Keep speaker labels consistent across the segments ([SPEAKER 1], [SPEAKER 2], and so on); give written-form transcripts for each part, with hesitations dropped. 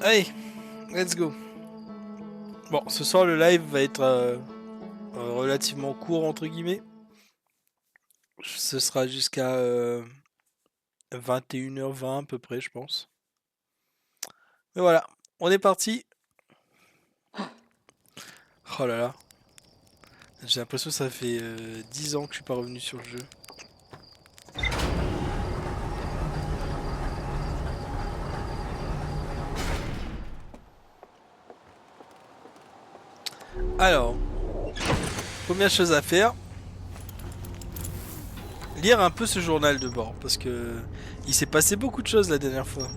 [SPEAKER 1] Allez, let's go. Bon, ce soir le live va être relativement court entre guillemets. Ce sera jusqu'à 21h20 à peu près, je pense. Mais voilà, on est parti. Oh là là. J'ai l'impression que ça fait 10 ans que je suis pas revenu sur le jeu. Alors, première chose à faire, lire un peu ce journal de bord, parce que il s'est passé beaucoup de choses la dernière fois.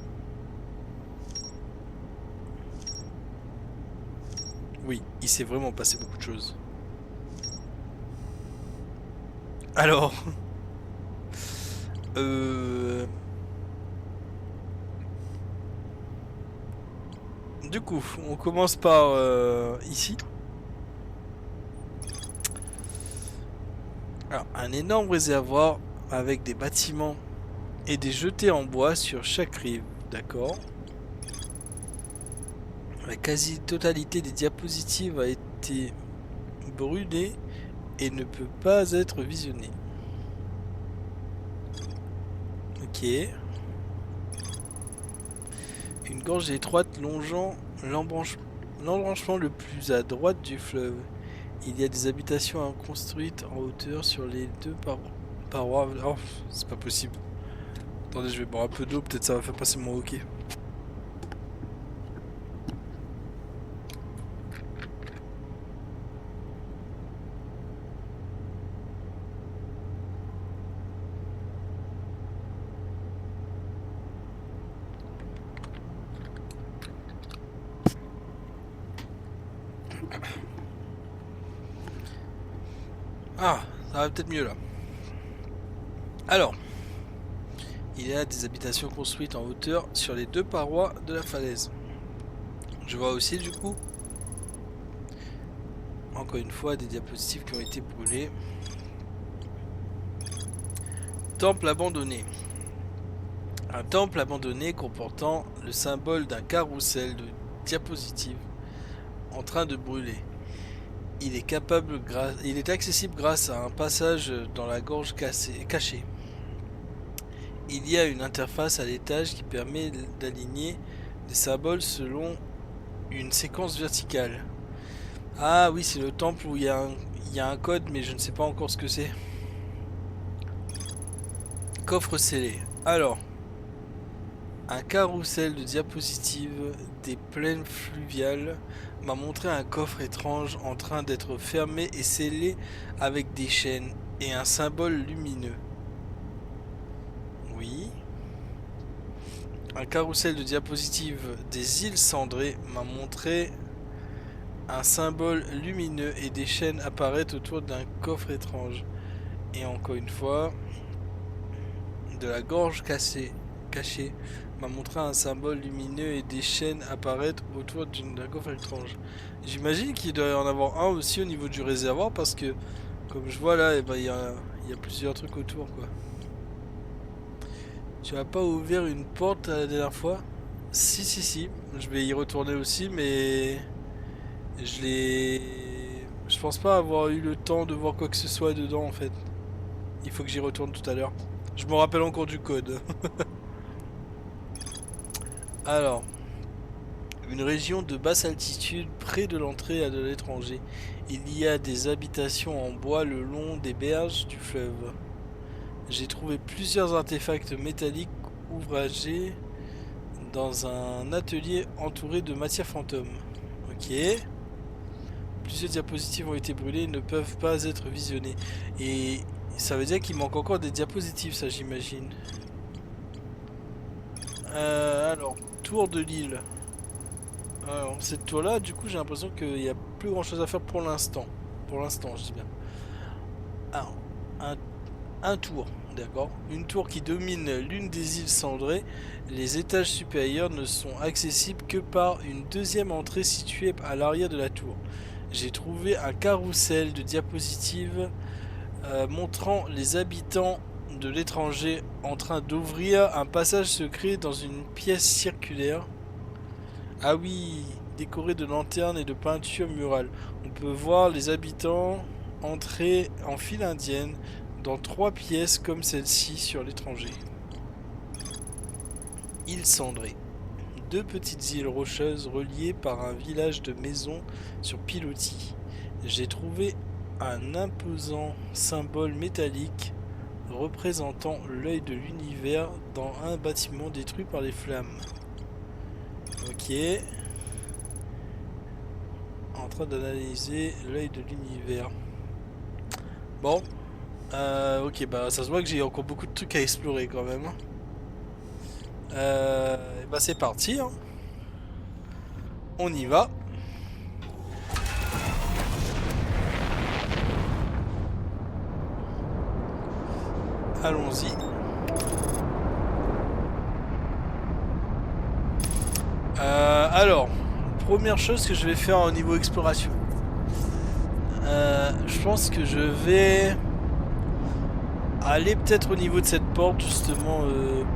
[SPEAKER 1] Oui, il s'est vraiment passé beaucoup de choses. Alors, euh... du coup, on commence par ici. Alors, un énorme réservoir avec des bâtiments et des jetés en bois sur chaque rive, d'accord. La quasi-totalité des diapositives a été brûlée et ne peut pas être visionnée. Ok. Une gorge étroite longeant l'embranchement le plus à droite du fleuve. Il y a des habitations construites en hauteur sur les deux parois. Oh, c'est pas possible. Attendez, je vais boire un peu d'eau, peut-être ça va faire passer mon hockey. Ah, ça va peut-être mieux là. Alors, il y a des habitations construites en hauteur sur les deux parois de la falaise. Je vois aussi du coup, encore une fois, des diapositives qui ont été brûlées. Temple abandonné. Un temple abandonné comportant le symbole d'un carrousel de diapositives en train de brûler. Il est accessible grâce à un passage dans la gorge cachée. Il y a une interface à l'étage qui permet d'aligner des symboles selon une séquence verticale. Ah oui, c'est le temple où il y a un code, mais je ne sais pas encore ce que c'est. Coffre scellé. Alors, un carrousel de diapositives des plaines fluviales m'a montré un coffre étrange en train d'être fermé et scellé avec des chaînes et un symbole lumineux. Oui. Un carrousel de diapositives des îles cendrées m'a montré un symbole lumineux et des chaînes apparaître autour d'un coffre étrange. Et encore une fois, de la gorge cachée m'a montré un symbole lumineux et des chaînes apparaître autour d'un coffre étrange. J'imagine qu'il doit y en avoir un aussi au niveau du réservoir parce que, comme je vois là, eh ben, il y a plusieurs trucs autour quoi. Tu as pas ouvert une porte la dernière fois? Si, si, si. Je vais y retourner aussi, mais je l'ai. Je pense pas avoir eu le temps de voir quoi que ce soit dedans en fait. Il faut que j'y retourne tout à l'heure. Je me rappelle encore du code. Alors, une région de basse altitude près de l'entrée de l'étranger. Il y a des habitations en bois le long des berges du fleuve. J'ai trouvé plusieurs artefacts métalliques ouvragés dans un atelier entouré de matières fantômes. Ok. Plusieurs diapositives ont été brûlées et ne peuvent pas être visionnées. Et ça veut dire qu'il manque encore des diapositives, ça j'imagine. Alors, tour de l'île. Alors, cette tour-là, du coup, j'ai l'impression qu'il n'y a plus grand-chose à faire pour l'instant. Pour l'instant, je dis bien. Alors, un, un tour, d'accord. Une tour qui domine l'une des îles cendrées. Les étages supérieurs ne sont accessibles que par une deuxième entrée située à l'arrière de la tour. J'ai trouvé un carrousel de diapositives montrant les habitants de l'étranger en train d'ouvrir un passage secret dans une pièce circulaire. Ah oui, décoré de lanternes et de peintures murales. On peut voir les habitants entrer en file indienne dans 3 pièces comme celle-ci sur l'étranger. Île cendrée. 2 petites îles rocheuses reliées par un village de maisons sur pilotis. J'ai trouvé un imposant symbole métallique représentant l'œil de l'univers dans un bâtiment détruit par les flammes. Ok. En train d'analyser l'œil de l'univers. Bon. Ok, bah ça se voit que j'ai encore beaucoup de trucs à explorer quand même. Et bah c'est parti, hein. On y va. Allons-y. Alors, première chose que je vais faire au niveau exploration. Je pense que je vais aller peut-être au niveau de cette porte justement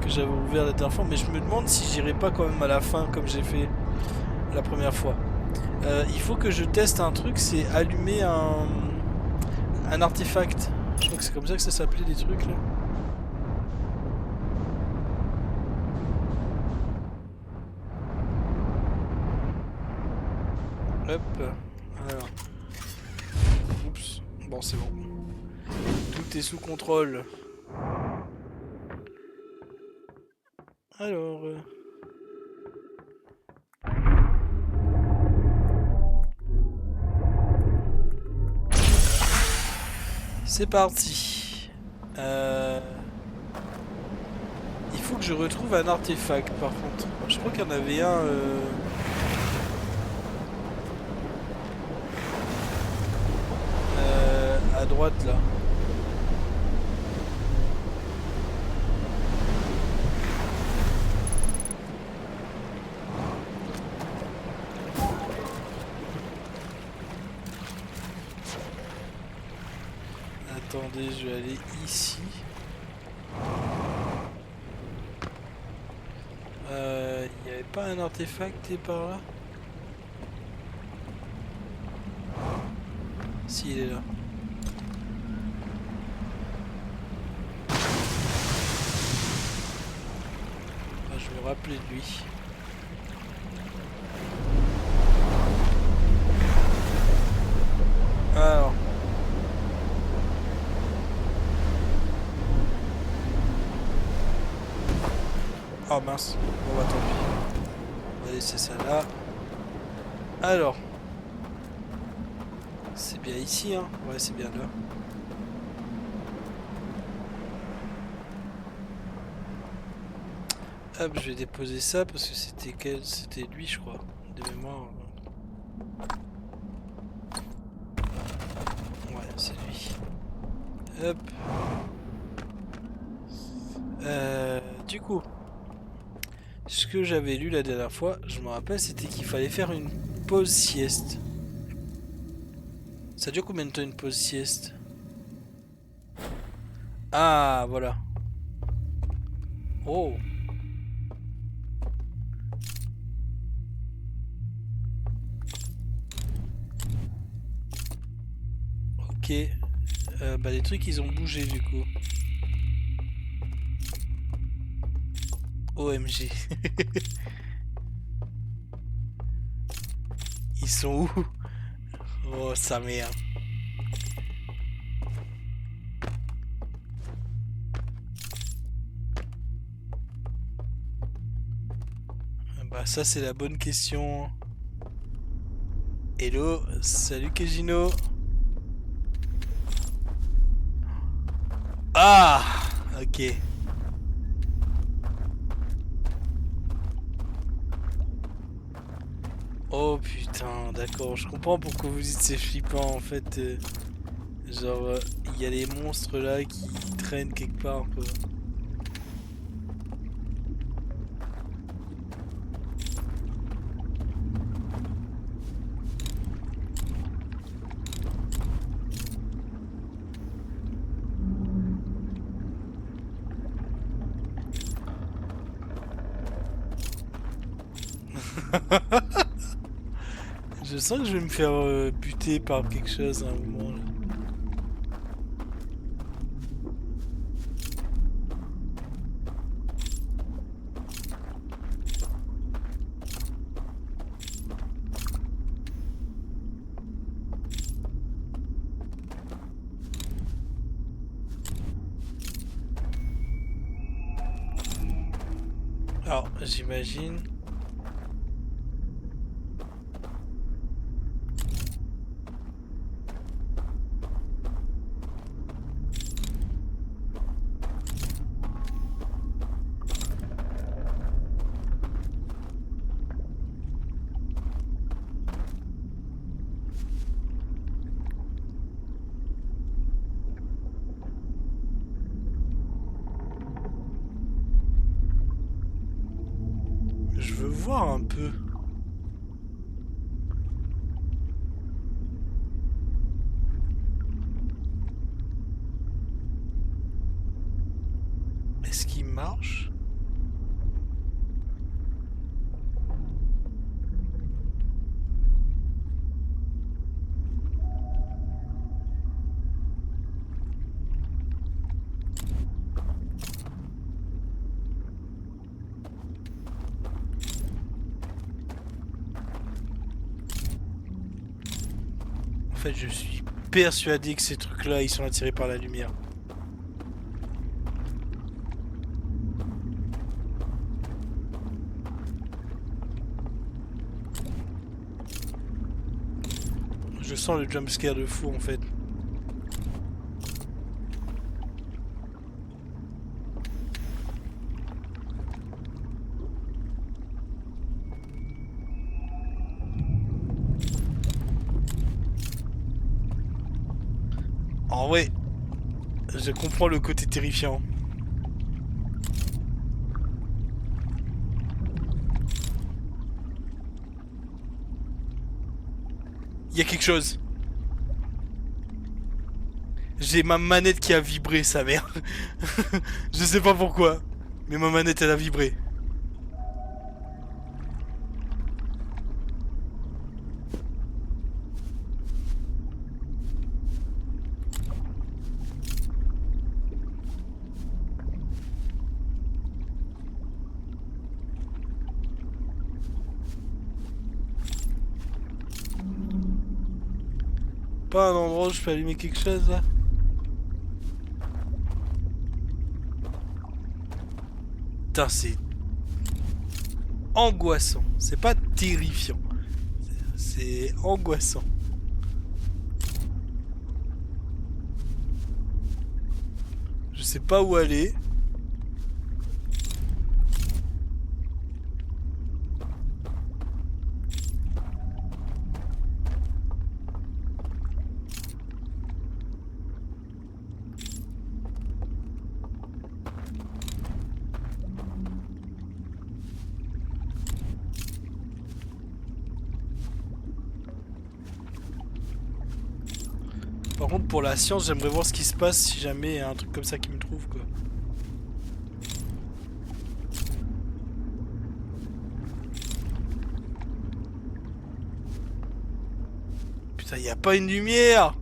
[SPEAKER 1] que j'avais ouvert la dernière fois, mais je me demande si j'irai pas quand même à la fin comme j'ai fait la première fois. Il faut que je teste un truc, c'est allumer un artefact. Je crois que c'est comme ça que ça s'appelait les trucs là. Hop. Alors. Oups. Bon, c'est bon. Tout est sous contrôle. Alors. C'est parti. Il faut que je retrouve un artefact par contre. Je crois qu'il y en avait un. À droite là. Attendez, je vais aller ici. Il n'y avait pas un artefact par là? Si, il est là. Ah, je me rappelais de lui. Alors. Oh mince. Bon bah tant pis. On va laisser ça là. Alors. C'est bien ici, hein? Ouais, c'est bien là. Hop, je vais déposer ça parce que c'était lui, je crois, de mémoire. Ouais, c'est lui. Hop. Du coup, ce que j'avais lu la dernière fois, je me rappelle, c'était qu'il fallait faire une pause sieste. Ça dure combien de temps une pause sieste? Ah, voilà. Oh. Ok. Bah les trucs ils ont bougé du coup. OMG. Ils sont où? Oh sa mère. Bah ça c'est la bonne question. Hello, salut Kejino. Ah, ok. Oh putain, d'accord, je comprends pourquoi vous dites c'est flippant en fait. Genre, il y a les monstres là qui traînent quelque part quoi. Je sens que je vais me faire buter par quelque chose à un moment là. Alors, j'imagine. Je veux voir un peu. Est-ce qu'il marche? En fait, je suis persuadé que ces trucs-là, ils sont attirés par la lumière. Je sens le jumpscare de fou en fait. En vrai, je comprends le côté terrifiant. Il y a quelque chose. J'ai ma manette qui a vibré, sa mère. Je sais pas pourquoi, mais ma manette elle a vibré. Pas un endroit où je peux allumer quelque chose là? Putain, c'est angoissant. C'est pas terrifiant. C'est angoissant. Je sais pas où aller. Par contre, pour la science, j'aimerais voir ce qui se passe si jamais il y a un truc comme ça qui me trouve, quoi. Putain, y a pas une lumière!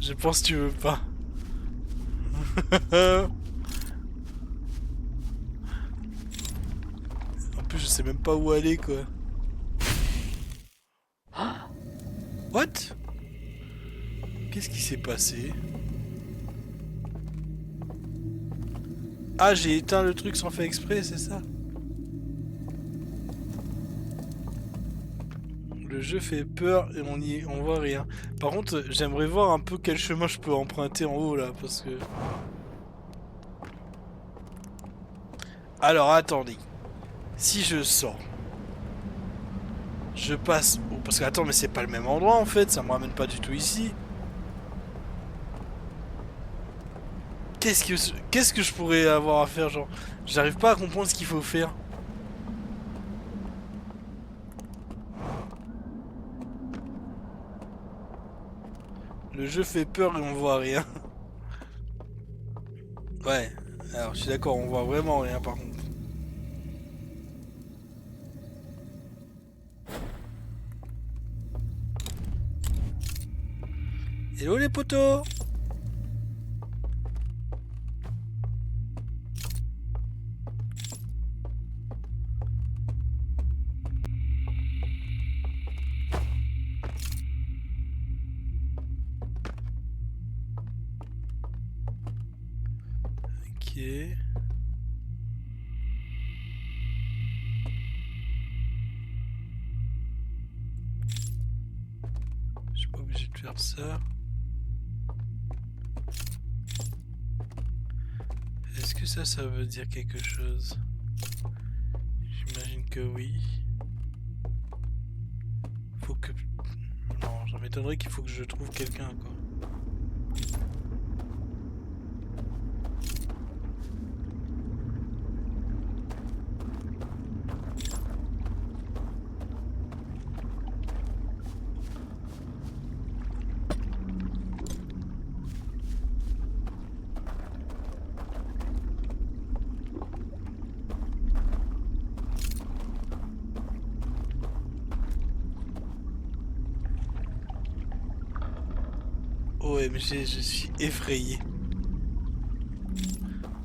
[SPEAKER 1] Je pense que tu veux pas. En plus, je sais même pas où aller, quoi. What? Qu'est-ce qui s'est passé? Ah, j'ai éteint le truc sans faire exprès, c'est ça? Le jeu fait peur et on voit rien. Par contre, j'aimerais voir un peu quel chemin je peux emprunter en haut, là, parce que... Alors, attendez. Si je sors... Je passe... Oh, parce que, attends, mais c'est pas le même endroit, en fait. Ça me ramène pas du tout ici. Qu'est-ce que je pourrais avoir à faire, genre... J'arrive pas à comprendre ce qu'il faut faire. Le jeu fait peur et on voit rien. Ouais, alors je suis d'accord, on voit vraiment rien par contre. Hello les potos! Ok. Je suis pas obligé de faire ça. Est-ce que ça veut dire quelque chose? J'imagine que oui. Faut que... Non, ça m'étonnerait qu'il faut que je trouve quelqu'un, quoi. OMG, je suis effrayé.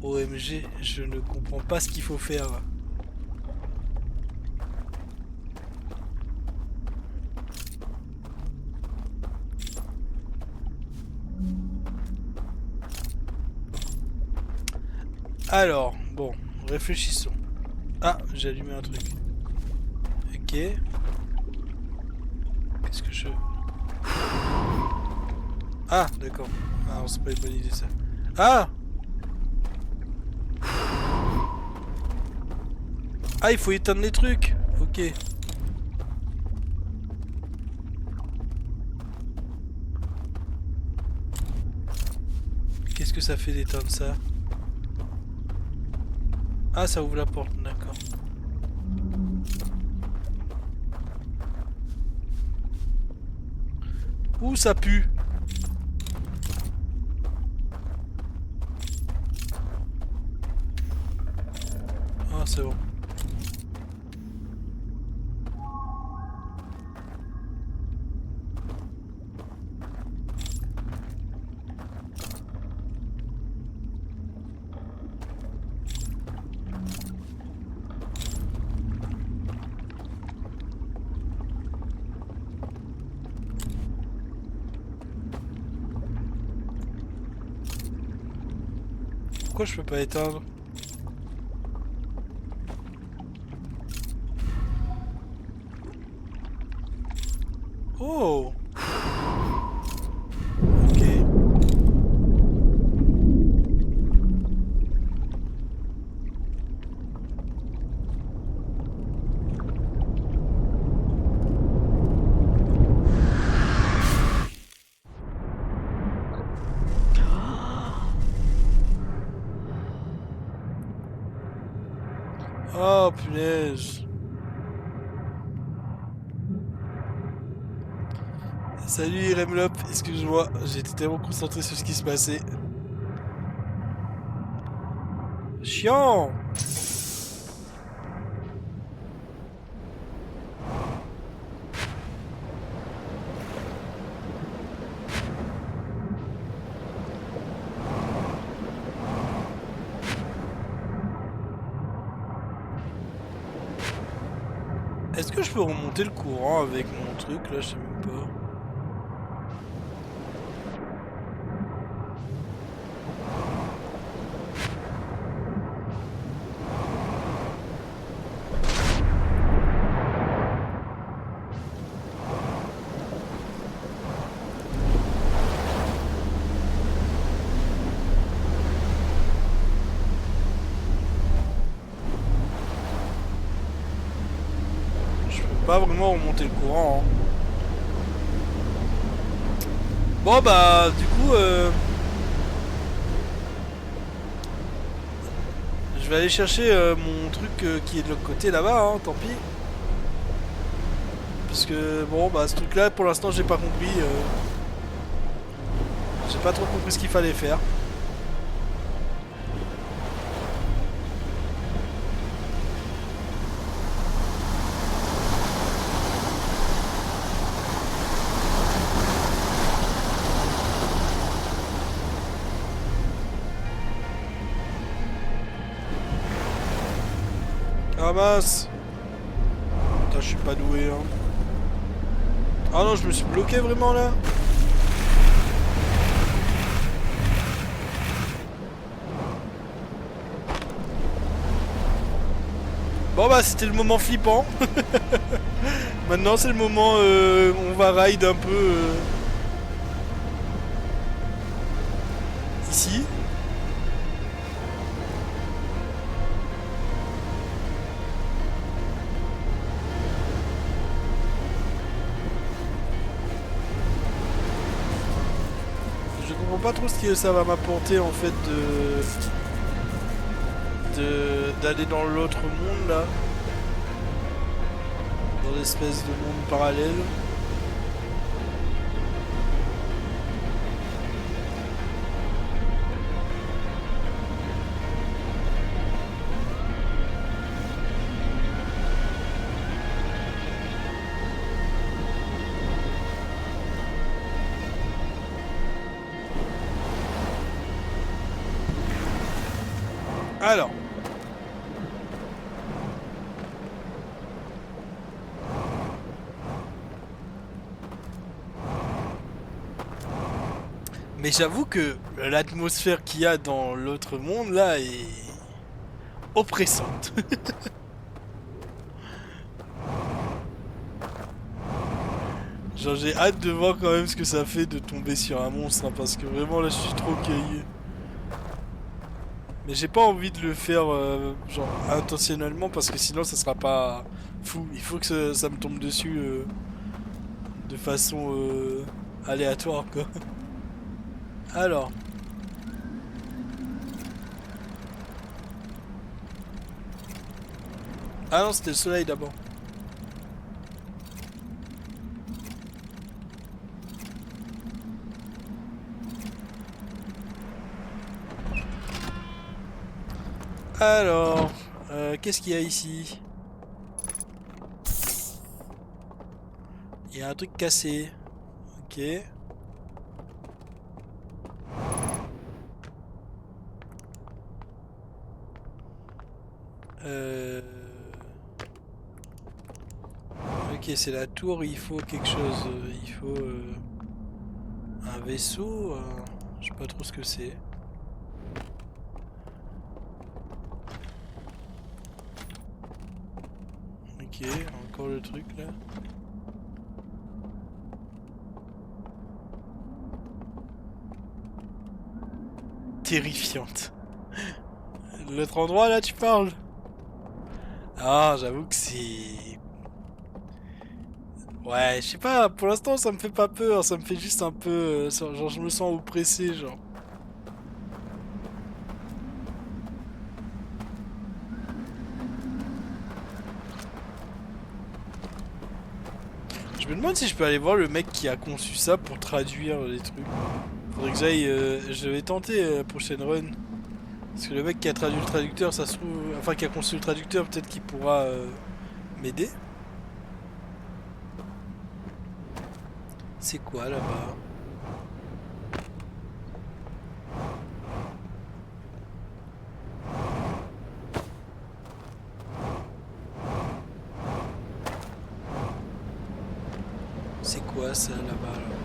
[SPEAKER 1] OMG, je ne comprends pas ce qu'il faut faire. Alors, bon, réfléchissons. Ah, j'ai allumé un truc. Ok. Qu'est-ce que je... Ah, d'accord. Ah, c'est pas une bonne idée ça. Ah! Ah, il faut éteindre les trucs. Ok. Qu'est-ce que ça fait d'éteindre ça? Ah, ça ouvre la porte, d'accord. Ouh, ça pue. Ah, c'est bon. Pourquoi je peux pas éteindre? Oh! Ok. Oh, punaise. Salut Remlop, excuse-moi, j'étais tellement concentré sur ce qui se passait. Chiant! Est-ce que je peux remonter le courant avec mon truc là? Je sais même pas. Je peux pas vraiment remonter le courant. Hein. Bon bah du coup je vais aller chercher mon truc qui est de l'autre côté là-bas, hein, tant pis. Parce que bon bah ce truc là pour l'instant j'ai pas compris. J'ai pas trop compris ce qu'il fallait faire. Ah mince! Putain, je suis pas doué, hein. Ah non, je me suis bloqué vraiment là? Bon bah c'était le moment flippant. Maintenant c'est le moment on va ride un peu ici. Je comprends pas trop ce que ça va m'apporter en fait d'aller dans l'autre monde là. Dans l'espèce de monde parallèle. Alors. Mais j'avoue que l'atmosphère qu'il y a dans l'autre monde là est oppressante. Genre j'ai hâte de voir quand même ce que ça fait de tomber sur un monstre hein, parce que vraiment là je suis trop caillé. Mais j'ai pas envie de le faire genre intentionnellement parce que sinon ça sera pas fou. Il faut que ça me tombe dessus de façon aléatoire quoi. Alors. Ah non c'était le soleil d'abord. Alors, qu'est-ce qu'il y a ici? Il y a un truc cassé. Ok. Ok, c'est la tour, il faut quelque chose. Il faut un vaisseau. Je sais pas trop ce que c'est. Ok, encore le truc là. Terrifiante. L'autre endroit là, tu parles? Ah, j'avoue que c'est... Ouais, je sais pas, pour l'instant ça me fait pas peur, ça me fait juste un peu... genre je me sens oppressé, genre. Je me demande si je peux aller voir le mec qui a conçu ça pour traduire les trucs. Faudrait que j'aille... je vais tenter la prochaine run. Parce que le mec qui a traduit le traducteur, ça se trouve... Enfin, qui a conçu le traducteur, peut-être qu'il pourra m'aider. C'est quoi là-bas? C'est quoi ça là-bas là?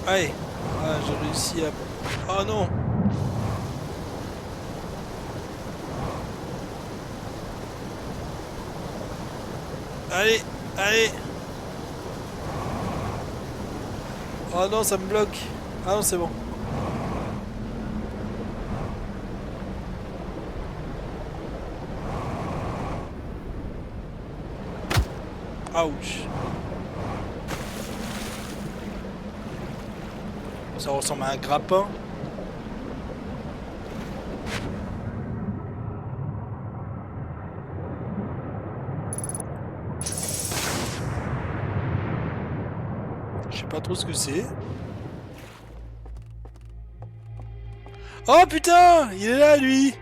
[SPEAKER 1] Allez. Ah, j'ai réussi à... Oh non. Allez, allez. Oh non, ça me bloque. Ah non, c'est bon. Ouch. Ça ressemble à un grappin. Je sais pas trop ce que c'est. Oh putain, il est là lui.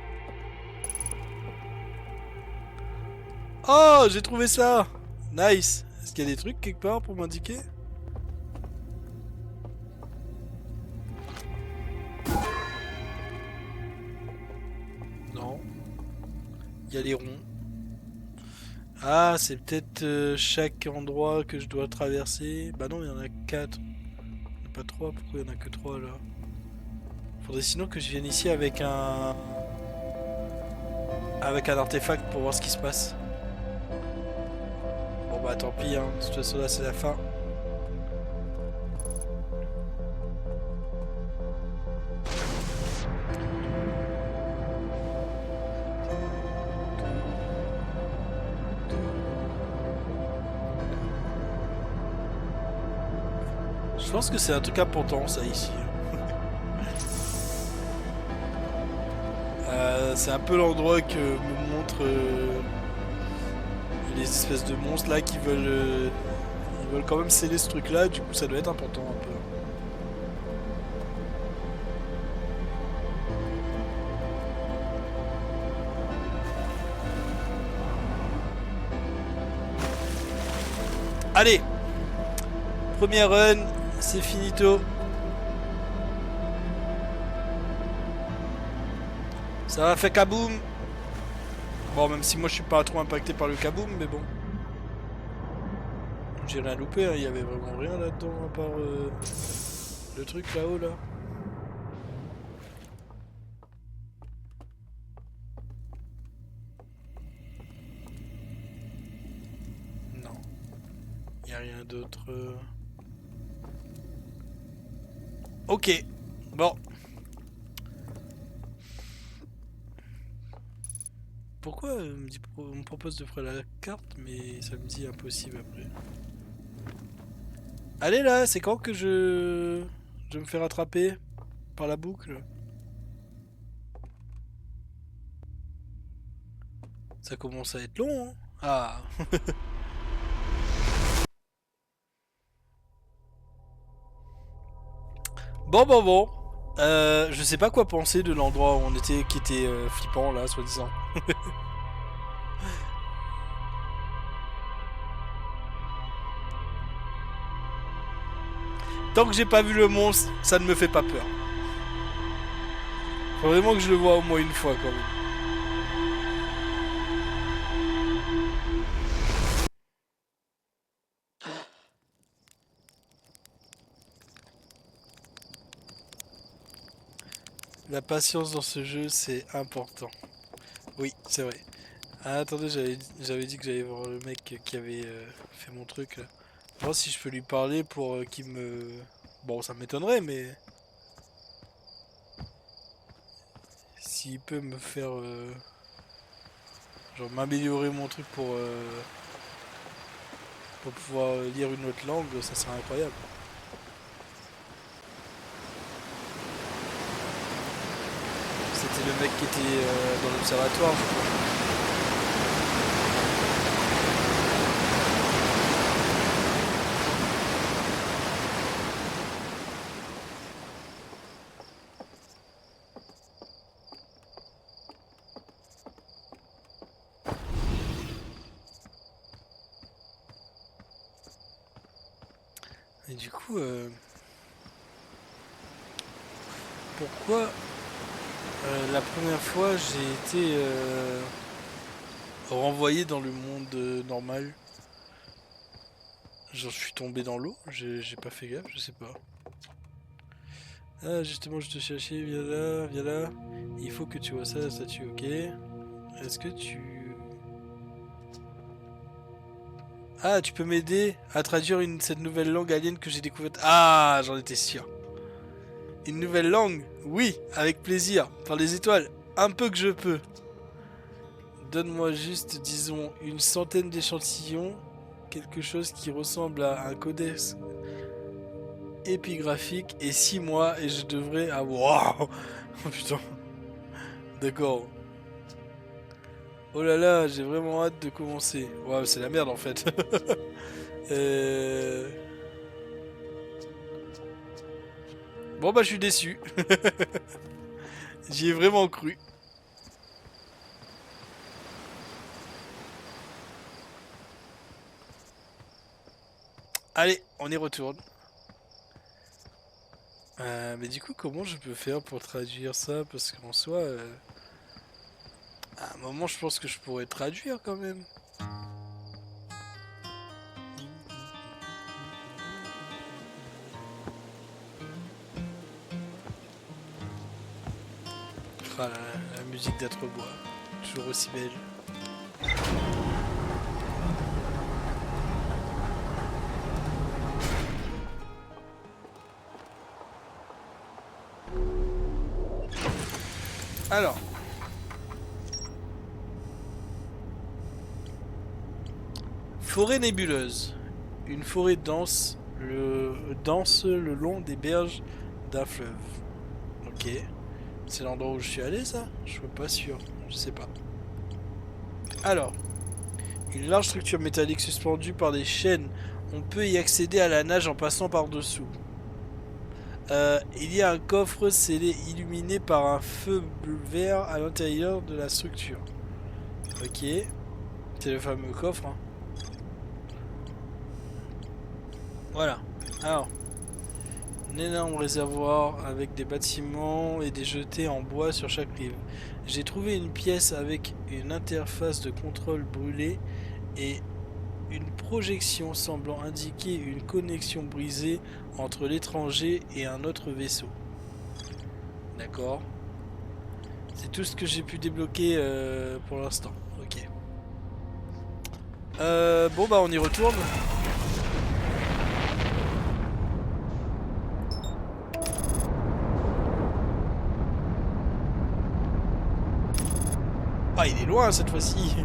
[SPEAKER 1] Oh, j'ai trouvé ça. Nice. Est-ce qu'il y a des trucs quelque part pour m'indiquer? Non. Il y a les ronds. Ah, c'est peut-être chaque endroit que je dois traverser. Bah non, il y en a 4. Il n'y en a pas 3. Pourquoi il n'y en a que 3 là? Faudrait sinon que je vienne ici avec un... Avec un artefact pour voir ce qui se passe. Bon bah tant pis, hein. De toute façon là c'est la fin. Je pense que c'est un truc important ça ici. C'est un peu l'endroit que me montrent les espèces de monstres là qui veulent, ils veulent quand même sceller ce truc là, du coup ça doit être important un peu. Allez, première run, c'est finito. Ça va faire kaboom. Bon, même si moi je suis pas trop impacté par le kaboom, mais bon. J'ai rien loupé, hein. Il y avait vraiment rien là-dedans à part le truc là-haut là. Non, il y a rien d'autre. Ok, bon. Pourquoi on me propose de faire la carte, mais ça me dit impossible après. Allez là, c'est quand que je me fais rattraper par la boucle? Ça commence à être long, hein. Ah. Bon. Je sais pas quoi penser de l'endroit où on était, qui était flippant là, soi-disant. Tant que j'ai pas vu le monstre, ça ne me fait pas peur. Faut vraiment que je le vois au moins une fois quand même. La patience dans ce jeu, c'est important. Oui, c'est vrai. Ah, attendez, j'avais dit que j'allais voir le mec qui avait fait mon truc là. Voir si je peux lui parler pour qu'il me... Bon, ça m'étonnerait, mais... S'il peut me faire... genre m'améliorer mon truc pour pouvoir lire une autre langue, ça serait incroyable. C'était le mec qui était dans l'observatoire, je crois. Et du coup, pourquoi la première fois j'ai été renvoyé dans le monde normal? Genre je suis tombé dans l'eau, j'ai pas fait gaffe, je sais pas. Ah justement je te cherchais, viens là, viens là. Il faut que tu vois ça, la statue, ok. Est-ce que tu... Ah, tu peux m'aider à traduire cette nouvelle langue alien que j'ai découverte. Ah, j'en étais sûr. Une nouvelle langue? Oui, avec plaisir. Par les étoiles, un peu que je peux. Donne-moi juste, disons, une centaine d'échantillons. Quelque chose qui ressemble à un codex épigraphique et 6 mois et je devrais... Ah, waouh. Oh putain. D'accord. Oh là là, j'ai vraiment hâte de commencer. Waouh, c'est la merde en fait. Euh, Bon bah je suis déçu. J'y ai vraiment cru. Allez, on y retourne. Mais du coup, comment je peux faire pour traduire ça? Parce qu'en soi, à un moment, je pense que je pourrais traduire quand même. Ah, la musique d'Atrebois, toujours aussi belle. Alors, forêt nébuleuse. Une forêt dense le long des berges d'un fleuve. Ok. C'est l'endroit où je suis allé, ça? Je suis pas sûr. Je sais pas. Alors, une large structure métallique suspendue par des chaînes. On peut y accéder à la nage en passant par-dessous. Il y a un coffre scellé illuminé par un feu vert à l'intérieur de la structure. Ok. C'est le fameux coffre. Hein. Voilà. Alors, un énorme réservoir avec des bâtiments et des jetés en bois sur chaque rive. J'ai trouvé une pièce avec une interface de contrôle brûlée et une projection semblant indiquer une connexion brisée entre l'étranger et un autre vaisseau. D'accord. C'est tout ce que j'ai pu débloquer pour l'instant. Ok. Bon bah on y retourne. Ah il est loin cette fois-ci.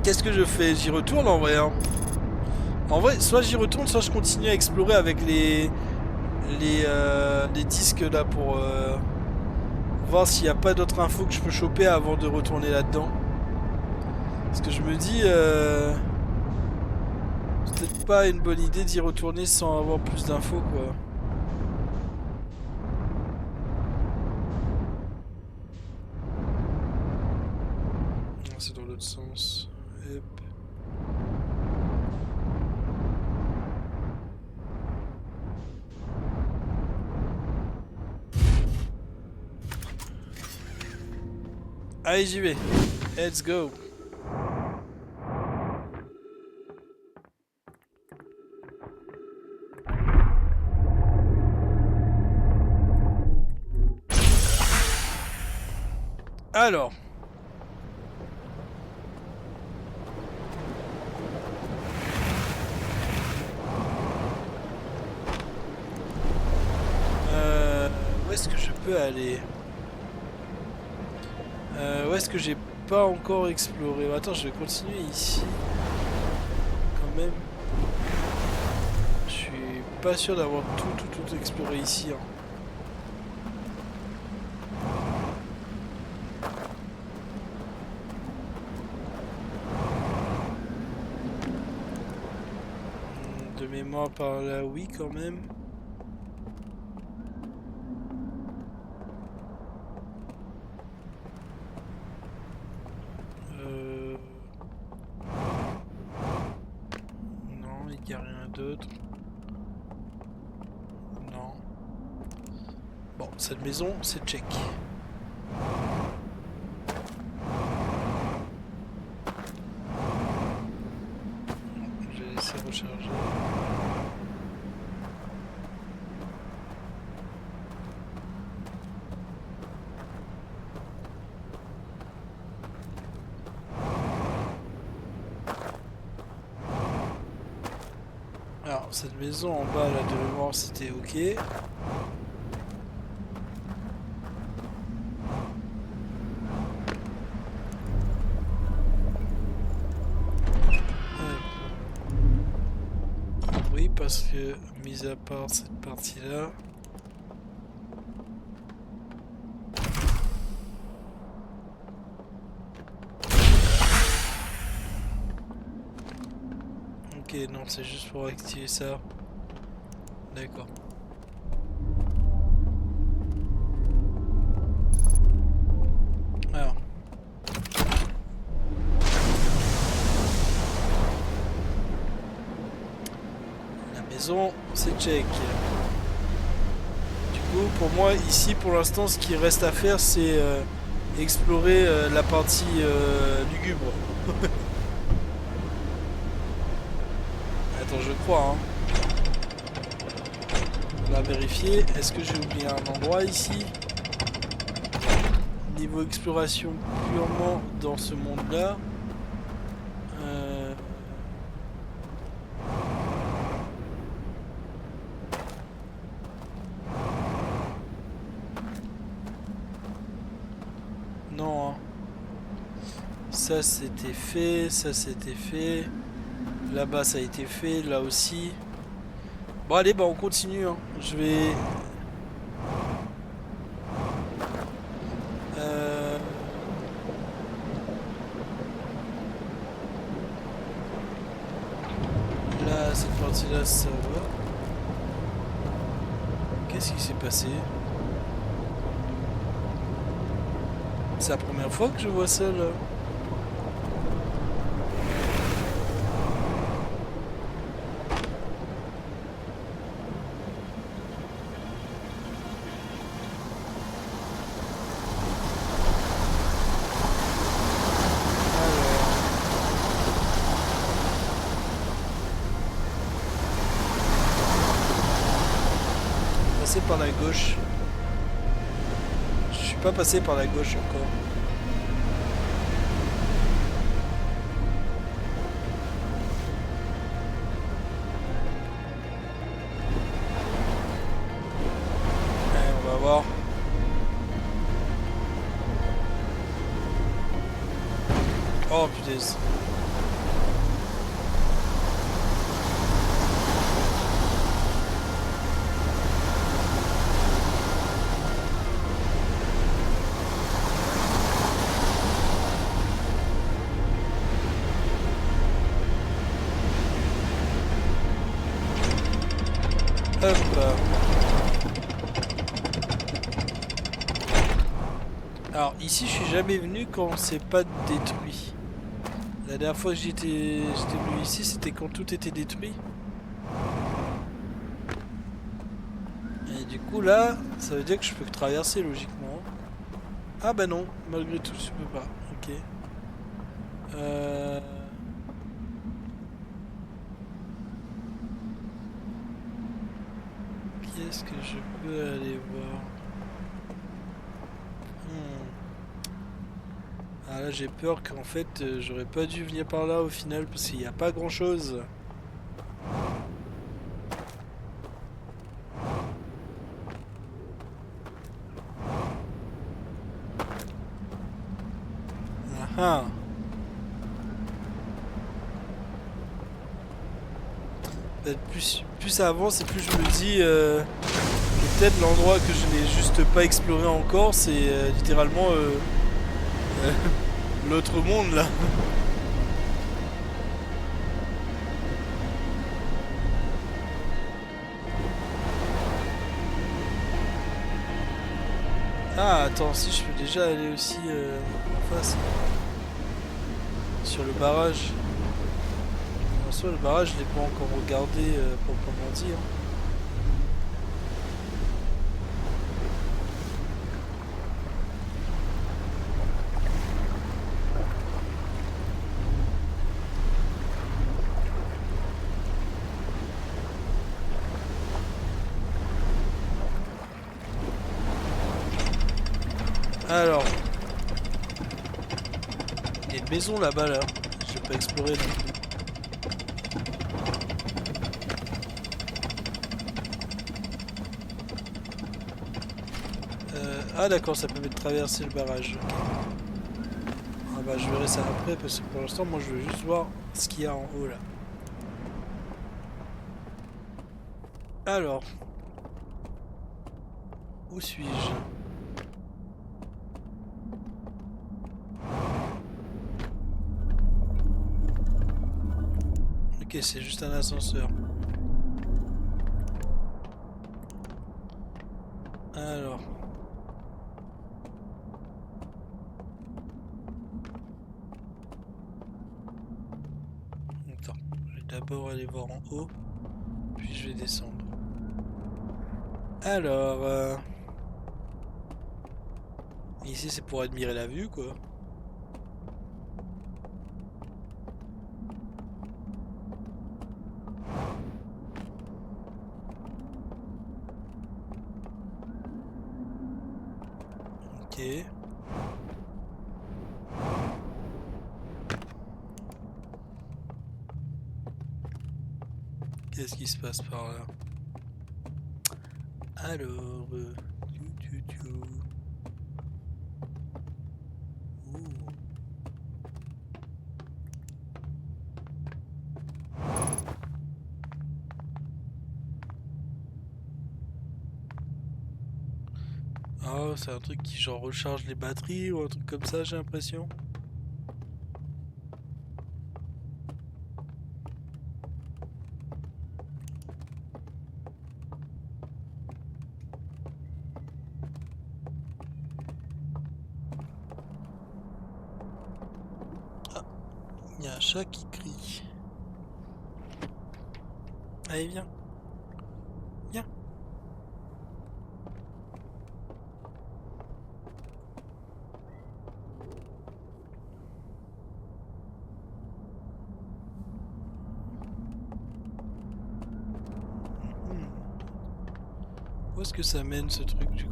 [SPEAKER 1] Qu'est-ce que je fais? J'y retourne en vrai. Hein. En vrai, soit j'y retourne, soit je continue à explorer avec les disques là pour voir s'il n'y a pas d'autres infos que je peux choper avant de retourner là-dedans. Parce que je me dis, c'est peut-être pas une bonne idée d'y retourner sans avoir plus d'infos quoi. C'est dans l'autre sens. Hop. Allez, j'y vais. Let's go. Alors. Où est-ce que je peux aller? Où est-ce que j'ai pas encore exploré? Attends, je vais continuer ici. Quand même. Je suis pas sûr d'avoir tout exploré ici. Hein. De mémoire par là, oui, quand même. Non, il n'y a rien d'autre. Non. Bon, cette maison, c'est check. Je vais laisser recharger. Alors, cette maison en bas, là, de mémoire, c'était ok. Oui, parce que, mis à part cette partie-là... Ok, non, c'est juste pour activer ça. D'accord. Alors. La maison, c'est check. Du coup, pour moi, ici, pour l'instant, ce qui reste à faire, c'est explorer la partie lugubre. Attends, je crois, hein. On va vérifier. Est-ce que j'ai oublié un endroit ici? Niveau exploration purement dans ce monde-là. Non, hein. Ça c'était fait, ça c'était fait. Là-bas ça a été fait, là aussi. Bon allez, bah on continue, hein. Je vais... Là, cette partie-là, ça va. Qu'est-ce qui s'est passé? C'est la première fois que je vois ça, là. Passer par la gauche. Je suis pas passé par la gauche encore. Allez, on va voir. Oh putain. Hop là. Alors ici je suis jamais venu quand c'est pas détruit. La dernière fois que j'étais venu ici c'était quand tout était détruit. Et du coup là ça veut dire que je peux que traverser logiquement. Ah bah non, malgré tout je peux pas. Ok. Qu'est-ce que je peux aller voir? Ah là j'ai peur qu'en fait j'aurais pas dû venir par là au final parce qu'il n'y a pas grand chose. Ah ah. Plus ça avance et plus je me dis que peut-être l'endroit que je n'ai juste pas exploré encore c'est littéralement l'autre monde là. Ah attends, si je peux déjà aller aussi en face sur le barrage. En soi le barrage je l'ai pas encore regardé proprement dit hein. Alors, il y a une maison là-bas là. Je vais pas explorer non plus. Ah d'accord, ça permet de traverser le barrage. Ok. Ah bah je verrai ça après parce que pour l'instant moi je veux juste voir ce qu'il y a en haut là. Alors, où suis-je? Ok, c'est juste un ascenseur. Alors. Attends, je vais d'abord aller voir en haut, puis je vais descendre. Alors, ici c'est pour admirer la vue quoi. Ok. Qu'est-ce qui se passe par là? Alors, Ouh. Oh, c'est un truc qui genre recharge les batteries ou un truc comme ça, j'ai l'impression. Ah, il y a un chat qui crie. Allez, viens, viens. Hmm. Où est-ce que ça mène ce truc du coup?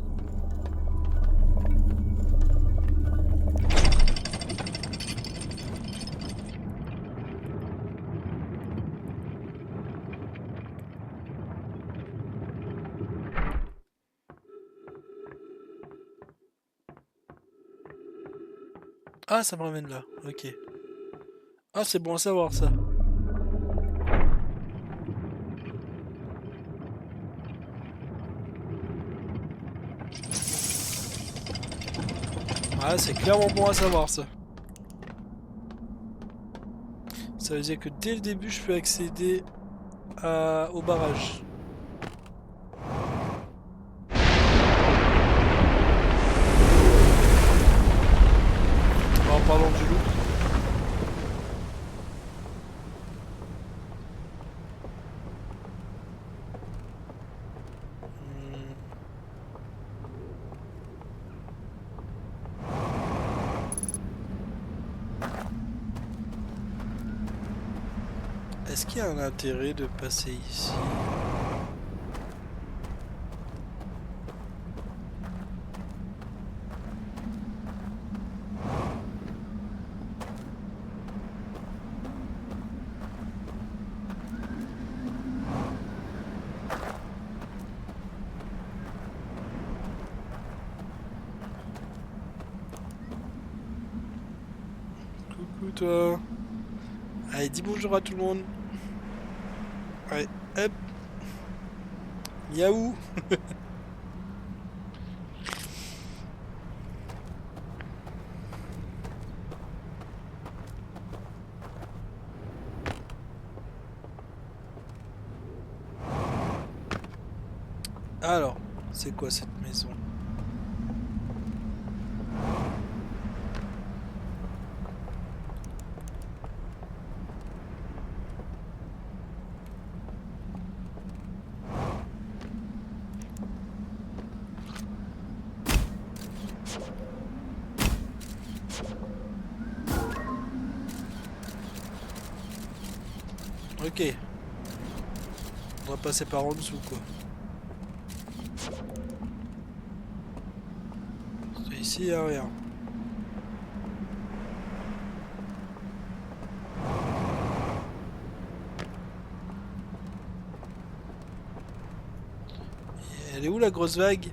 [SPEAKER 1] Ah, ça me ramène là, ok. Ah, c'est bon à savoir ça. Ah, c'est clairement bon à savoir ça. Ça veut dire que dès le début, je peux accéder au barrage. En parlant du loup. Hmm. Est-ce qu'il y a un intérêt de passer ici? Coucou toi. Allez, dis bonjour à tout le monde. Ouais, hop, Miaou. Alors, c'est quoi cette maison? Ok, on va passer par en dessous quoi. Parce que ici, y a rien. Elle est où la grosse vague?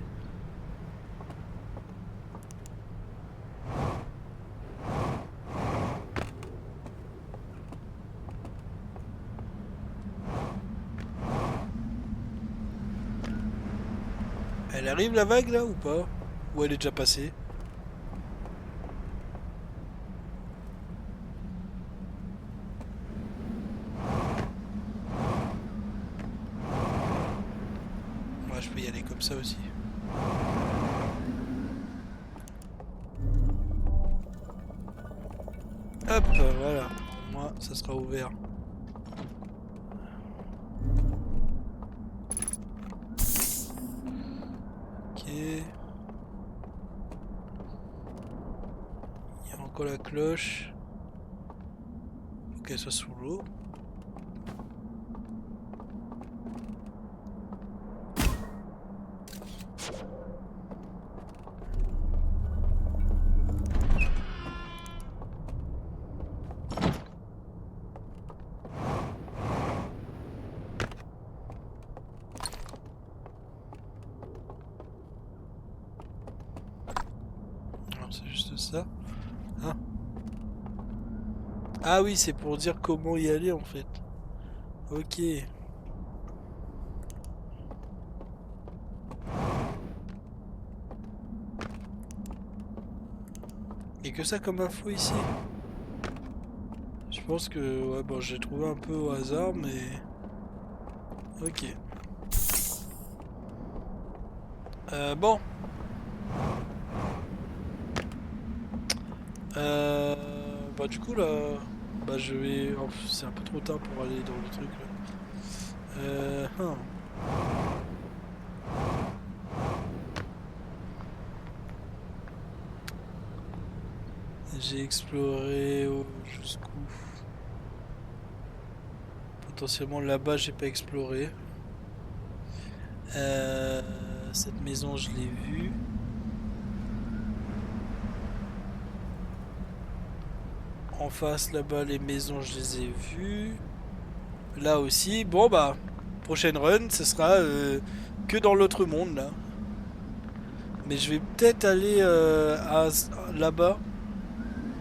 [SPEAKER 1] Elle arrive la vague là ou pas? Ou elle est déjà passée? Ouais, je peux y aller comme ça aussi. Hop, voilà. Moi, ça sera ouvert. Ok. Il y a encore la cloche. Faut qu'elle soit sous l'eau. Non, c'est juste ça. Ah. Ah oui, c'est pour dire comment y aller en fait. Ok. Et que ça comme info ici? Je pense que ouais bon j'ai trouvé un peu au hasard mais. Ok. Bon. Bah du coup là. Bah je vais. Oh, c'est un peu trop tard pour aller dans le truc là. Hein. J'ai exploré jusqu'où? Potentiellement là-bas j'ai pas exploré. Euh, Cette maison je l'ai vue. En face là-bas les maisons je les ai vues. Là aussi. Bon bah prochaine run ce sera que dans l'autre monde là. Mais je vais peut-être aller là-bas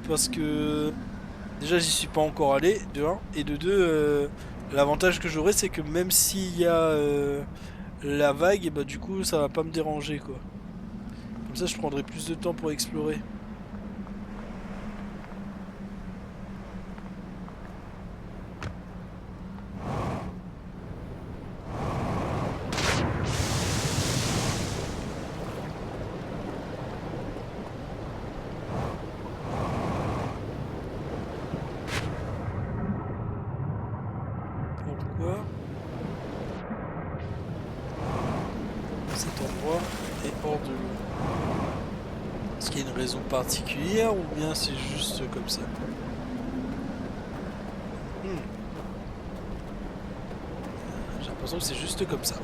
[SPEAKER 1] parce que déjà j'y suis pas encore allé de un et de 2 l'avantage que j'aurai c'est que même s'il y a la vague et bah du coup ça va pas me déranger quoi. Comme ça je prendrai plus de temps pour explorer. Pourquoi cet endroit est hors de l'eau? Est-ce qu'il y a une raison particulière ou bien c'est juste comme ça? Hmm, j'ai l'impression que c'est juste comme ça.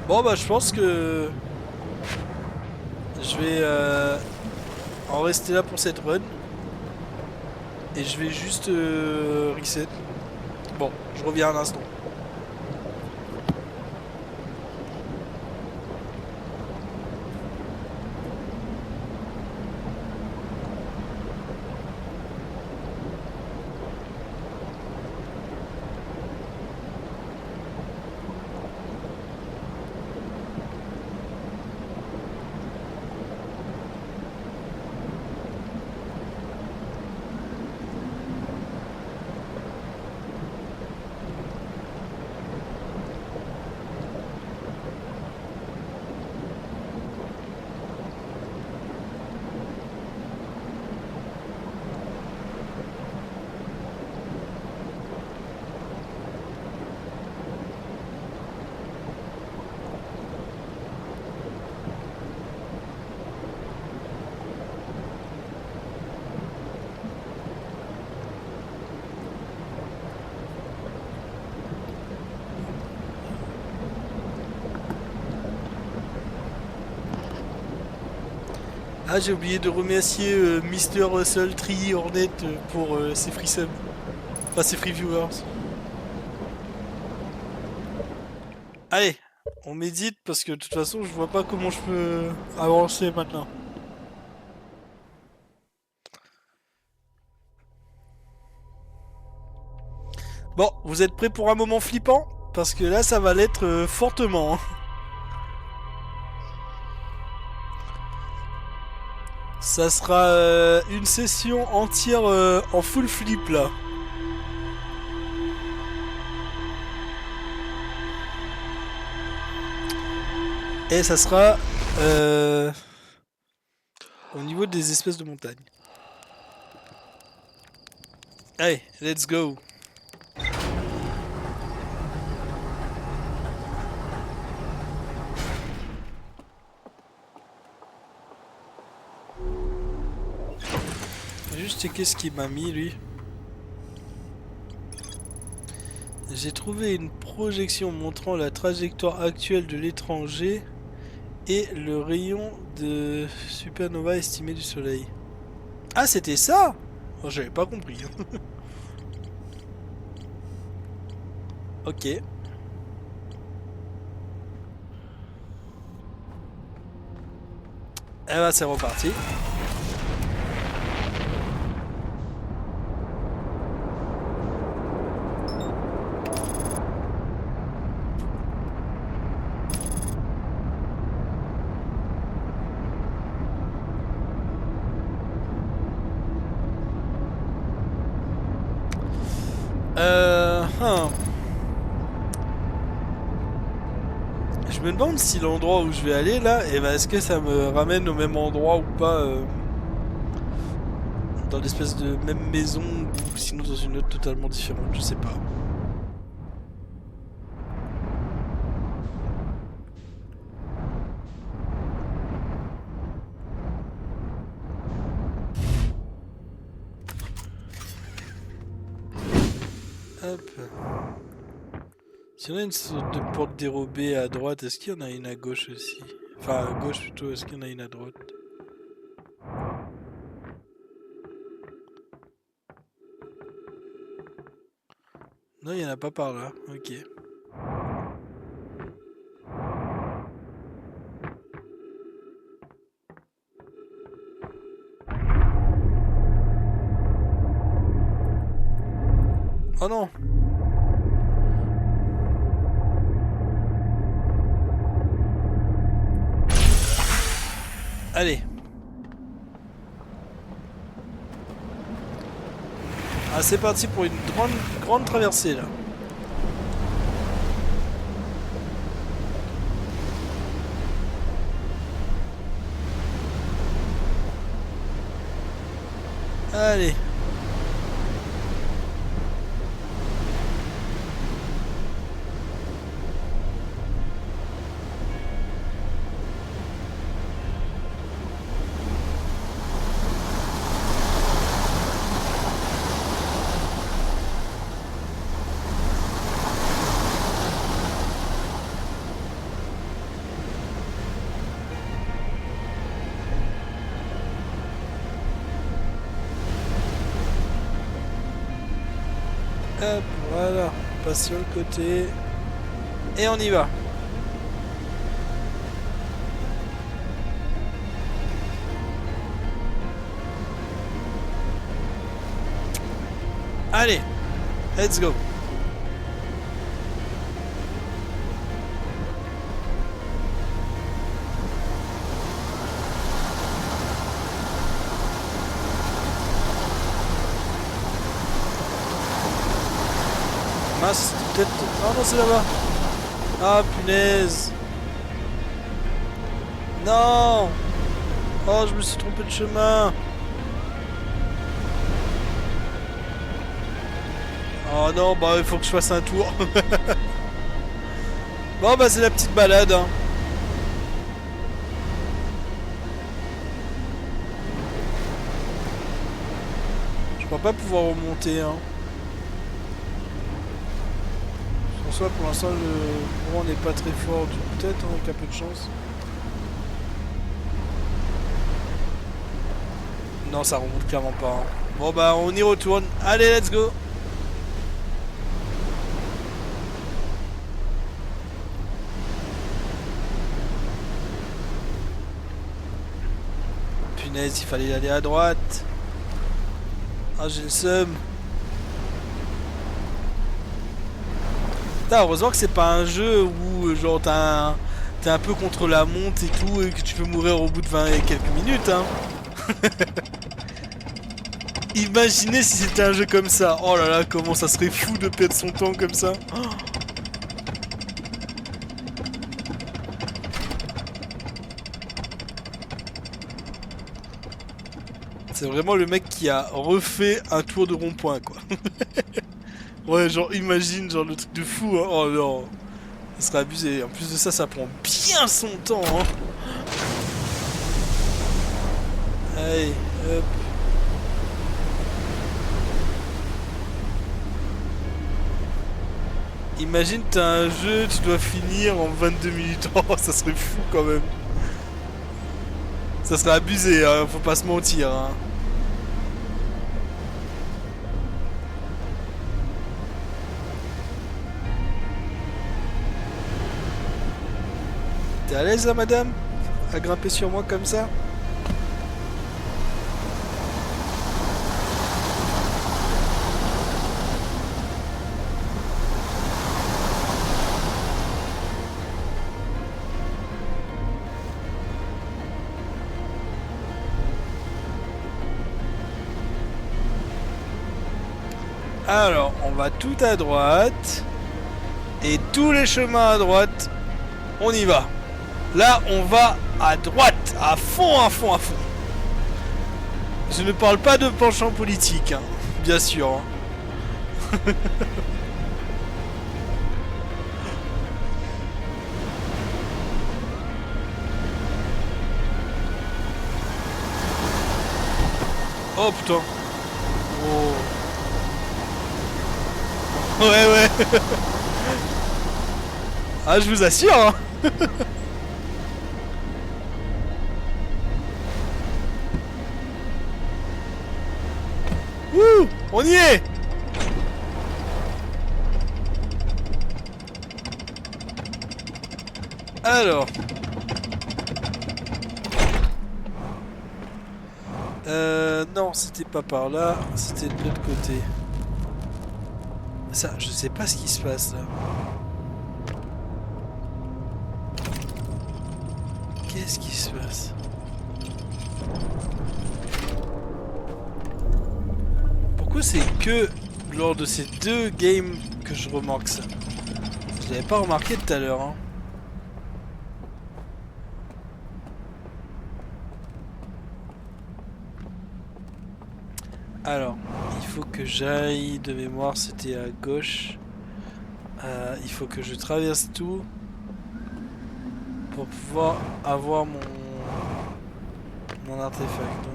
[SPEAKER 1] Bon bah je pense que je vais en rester là pour cette run et je vais juste reset. Bon, je reviens un instant. Ah, j'ai oublié de remercier Mister Russell Tree Hornet pour ses free subs. Enfin, ses free viewers. Allez, on médite parce que de toute façon, je vois pas comment je peux avancer maintenant. Bon, vous êtes prêts pour un moment flippant? Parce que là, ça va l'être fortement, hein. Ça sera une session entière en full flip là. Et ça sera au niveau des espèces de montagnes. Allez, let's go. Juste checker ce qu'il m'a mis lui. J'ai trouvé une projection montrant la trajectoire actuelle de l'étranger et le rayon de supernova estimé du soleil. Ah, c'était ça? Oh, j'avais pas compris. Ok. Eh ben, c'est reparti. Hum. Je me demande si l'endroit où je vais aller là, et ben, est-ce que ça me ramène au même endroit ou pas dans l'espèce de même maison ou sinon dans une autre totalement différente, je sais pas. Hop. S'il y en a une sorte de porte dérobée à droite, est-ce qu'il y en a une à gauche aussi? Enfin, à gauche plutôt, est-ce qu'il y en a une à droite? Non, il n'y en a pas par là. Ok. Oh non! Allez. Ah, c'est parti pour une grande traversée là. Allez. Hop, voilà. On passe sur le côté. Et on y va. Allez. Let's go. Mince, peut-être... Ah non, c'est là-bas. Ah, punaise. Non. Oh, je me suis trompé de chemin. Oh non, bah il faut que je fasse un tour. Bon, bah c'est la petite balade, hein. Je crois pas pouvoir remonter, hein. En soi, pour l'instant, le courant n'est pas très fort. Peut-être, hein, avec un peu de chance. Non, ça remonte clairement pas, hein. Bon, bah on y retourne. Allez, let's go. Punaise, il fallait aller à droite. Ah, j'ai le seum. Heureusement que c'est pas un jeu où genre t'es un peu contre la montre et tout et que tu peux mourir au bout de 20 et quelques minutes hein. Imaginez si c'était un jeu comme ça. Oh là là, comment ça serait fou de perdre son temps comme ça. Oh. C'est vraiment le mec qui a refait un tour de rond-point quoi. Ouais, genre imagine genre le truc de fou hein. Oh non. Ça serait abusé. En plus de ça, ça prend bien son temps hein. Allez, hop. Imagine t'as un jeu, tu dois finir en 22 minutes. Oh, ça serait fou quand même. Ça serait abusé, hein, faut pas se mentir. Hein. T'es à l'aise là, madame? À grimper sur moi comme ça? Alors, on va tout à droite. Et tous les chemins à droite, on y va. Là, on va à droite, à fond, à fond, à fond. Je ne parle pas de penchant politique, hein, bien sûr. Hein. Oh putain. Oh. Ouais, ouais. Ah, je vous assure. Hein. Wouh, on y est. Alors. Non, c'était pas par là, c'était de l'autre côté. Ça, je sais pas ce qui se passe là. Qu'est-ce qui se passe? Pourquoi c'est que lors de ces deux games que je remarque ça? Je l'avais pas remarqué tout à l'heure. Hein. Alors, il faut que j'aille de mémoire, c'était à gauche. Il faut que je traverse tout pour pouvoir avoir mon artefact.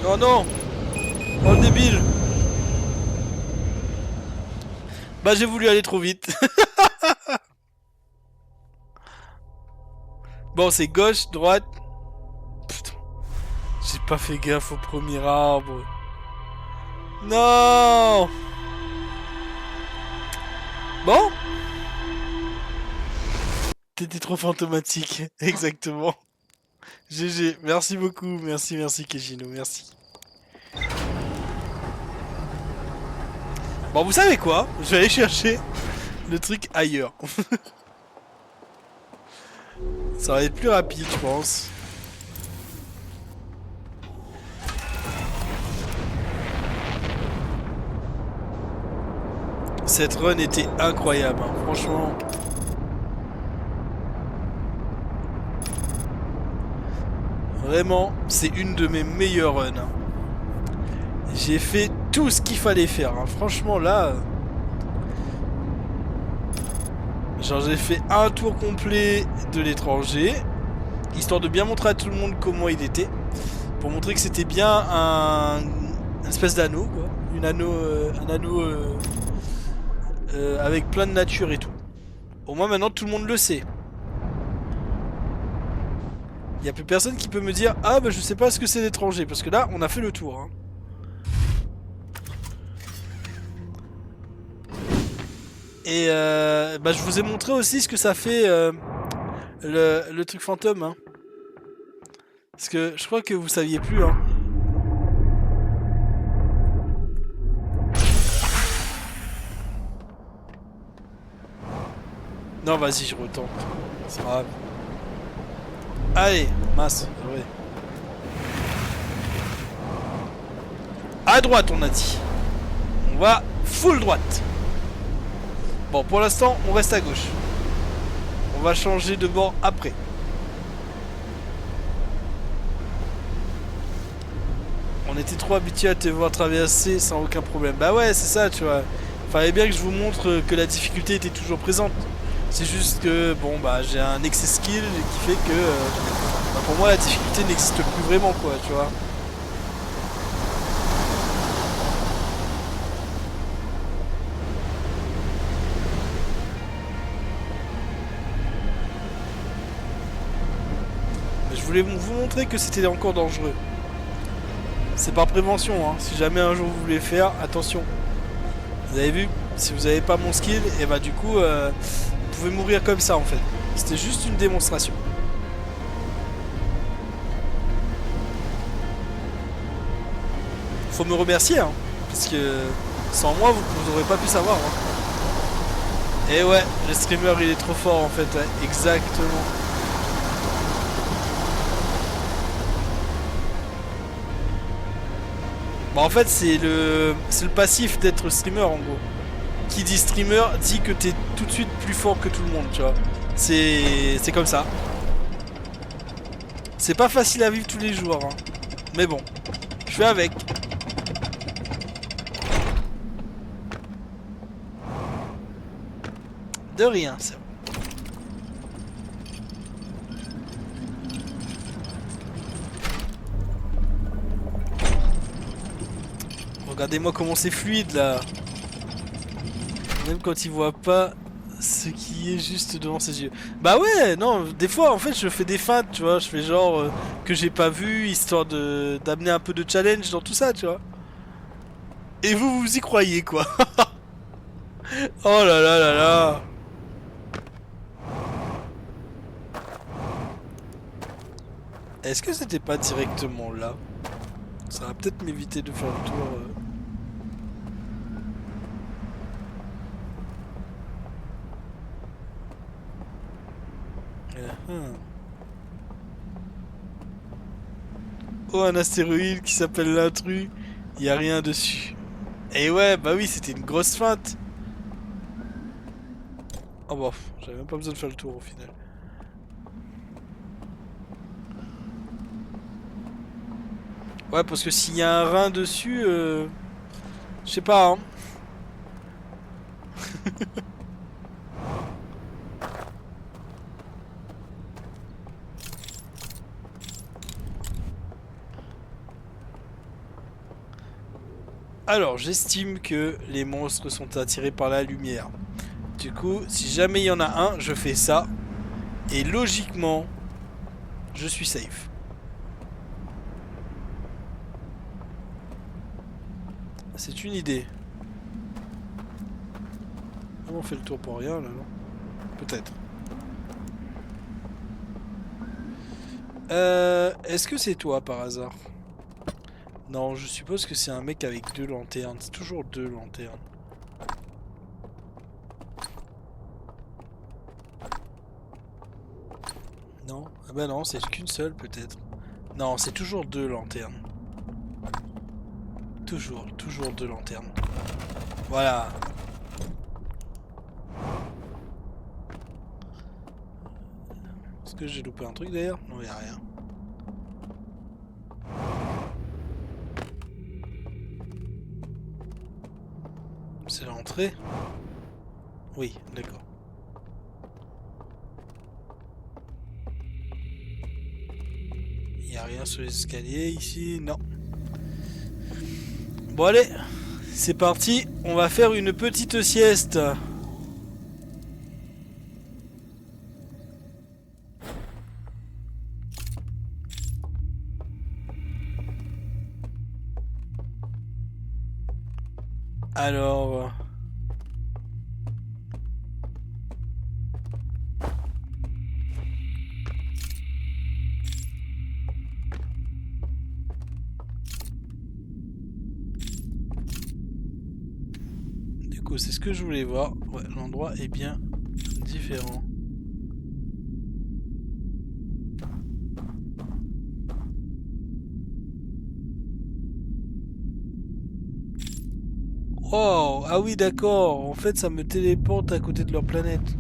[SPEAKER 1] Oh non! Oh le débile! Bah j'ai voulu aller trop vite. Bon c'est gauche, droite. Putain. J'ai pas fait gaffe au premier arbre. Non! Bon? T'étais trop fantomatique. Exactement. GG. Merci beaucoup. Merci, merci Kejino. Merci. Bon vous savez quoi? Je vais aller chercher le truc ailleurs. Ça va être plus rapide je pense. Cette run était incroyable, hein. Franchement. Vraiment, c'est une de mes meilleures runs. Hein. J'ai fait tout ce qu'il fallait faire. Hein. Franchement, là... Genre, j'ai fait un tour complet de l'étranger. Histoire de bien montrer à tout le monde comment il était. Pour montrer que c'était bien une espèce d'anneau, quoi. Un anneau avec plein de nature et tout. Au moins, maintenant, tout le monde le sait. Il n'y a plus personne qui peut me dire « Ah, bah je sais pas ce que c'est l'étranger », parce que là, on a fait le tour. Hein. Et bah, je vous ai montré aussi ce que ça fait le truc fantôme. Hein. Parce que je crois que vous saviez plus, hein. Non, vas-y, je retente. C'est pas grave. Allez, mince, ouais. À droite, on a dit. On va full droite. Bon, pour l'instant, on reste à gauche. On va changer de bord après. On était trop habitués à te voir traverser sans aucun problème. Bah ouais, c'est ça, tu vois. Fallait bien que je vous montre que la difficulté était toujours présente. C'est juste que, bon, bah, j'ai un excès skill qui fait que, bah, pour moi, la difficulté n'existe plus vraiment, quoi, tu vois. Mais je voulais vous montrer que c'était encore dangereux. C'est par prévention, hein. Si jamais un jour vous voulez faire, attention. Vous avez vu, si vous n'avez pas mon skill, et bah du coup, vous pouvez mourir comme ça en fait. C'était juste une démonstration. Faut me remercier, hein, parce que sans moi, vous n'aurez pas pu savoir. Hein. Et ouais, le streamer il est trop fort en fait, ouais, exactement. Bah en fait c'est le passif d'être streamer en gros. Qui dit streamer dit que t'es tout de suite plus fort que tout le monde, tu vois. C'est comme ça. C'est pas facile à vivre tous les jours, hein. Mais bon, je fais avec. De rien, c'est bon. Regardez-moi comment c'est fluide là. Même quand il voit pas ce qui est juste devant ses yeux. Bah ouais, non, des fois en fait je fais des feintes, tu vois, je fais genre que j'ai pas vu, histoire de d'amener un peu de challenge dans tout ça, tu vois. Et vous, vous y croyez quoi. Oh là là là là. Est-ce que c'était pas directement là? Ça va peut-être m'éviter de faire le tour. Oh, un astéroïde qui s'appelle l'intrus. Y a rien dessus. Et ouais, bah oui, c'était une grosse feinte. Oh bah, j'avais même pas besoin de faire le tour au final. Ouais, parce que s'il y a un rein dessus, je sais pas, hein. Alors, j'estime que les monstres sont attirés par la lumière. Du coup, si jamais il y en a un, je fais ça. Et logiquement, je suis safe. C'est une idée. On fait le tour pour rien là, non? Peut-être. Est-ce que c'est toi par hasard? Non, je suppose que c'est un mec avec deux lanternes. C'est toujours deux lanternes. Non? Ah bah non, c'est qu'une seule peut-être. Non, c'est toujours deux lanternes. Toujours deux lanternes. Voilà. Est-ce que j'ai loupé un truc d'ailleurs? Non, y a rien. C'est l'entrée? Oui, d'accord. Y a rien sur les escaliers ici? Non. Bon allez, c'est parti. On va faire une petite sieste. Alors... Du coup, c'est ce que je voulais voir. Ouais, l'endroit est bien différent. Oh, ah oui, d'accord. En fait, ça me téléporte à côté de leur planète.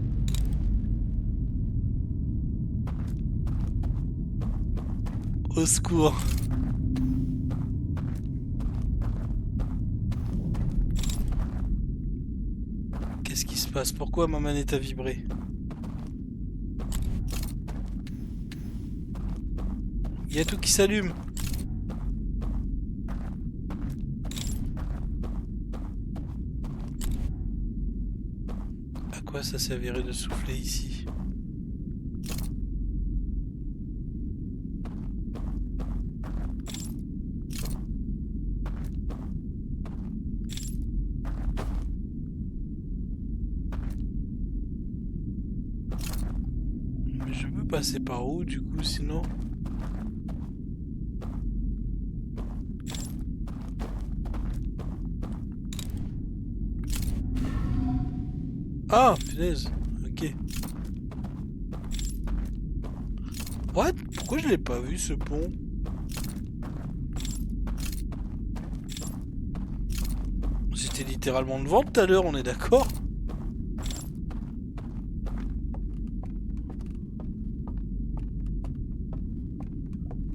[SPEAKER 1] Au secours. Qu'est-ce qui se passe? Pourquoi ma manette a vibré? Il y a tout qui s'allume. À quoi ça servirait de souffler ici? Mais je peux passer par où du coup sinon? Ah, punaise. Ok. What? Pourquoi je l'ai pas vu ce pont? J'étais littéralement devant tout à l'heure, on est d'accord?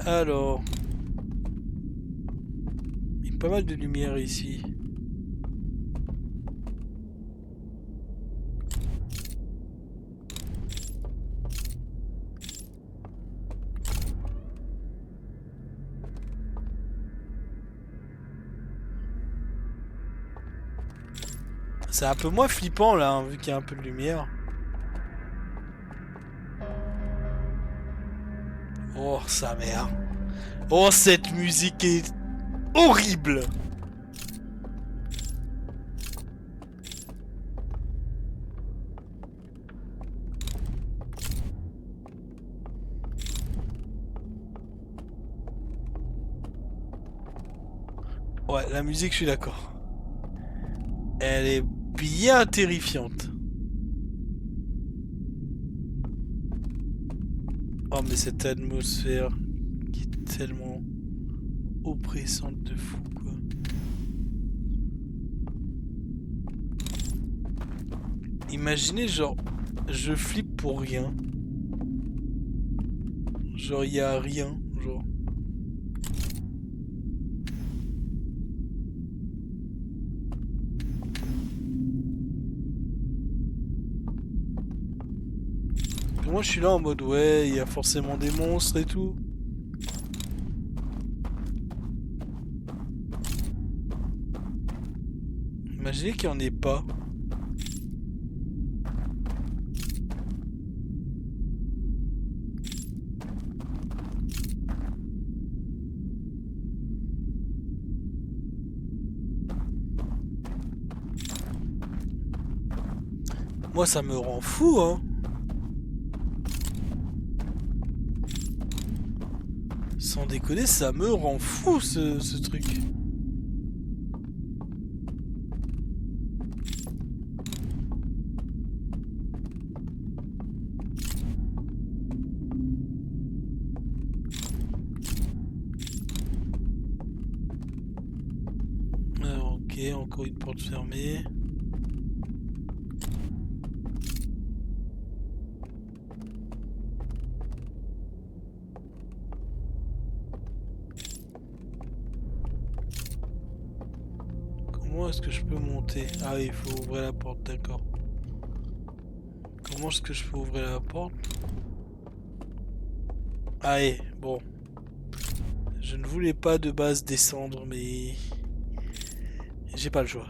[SPEAKER 1] Alors... Il y a pas mal de lumière ici. C'est un peu moins flippant là, hein, vu qu'il y a un peu de lumière. Oh, sa mère. Oh, cette musique est horrible. Ouais, la musique, je suis d'accord. Elle est bien terrifiante. Oh, mais cette atmosphère qui est tellement oppressante de fou, quoi. Imaginez, genre, je flippe pour rien. Genre, il y a rien, genre. Et moi, je suis là en mode, ouais, il y a forcément des monstres et tout. Imaginez qu'il n'y en ait pas. Moi, ça me rend fou, hein. Sans déconner, ça me rend fou, ce truc. Alors, ok, encore une porte fermée. Comment est-ce que je peux monter? Ah oui, il faut ouvrir la porte, d'accord. Comment est-ce que je peux ouvrir la porte? Allez, bon. Je ne voulais pas de base descendre, mais... J'ai pas le choix.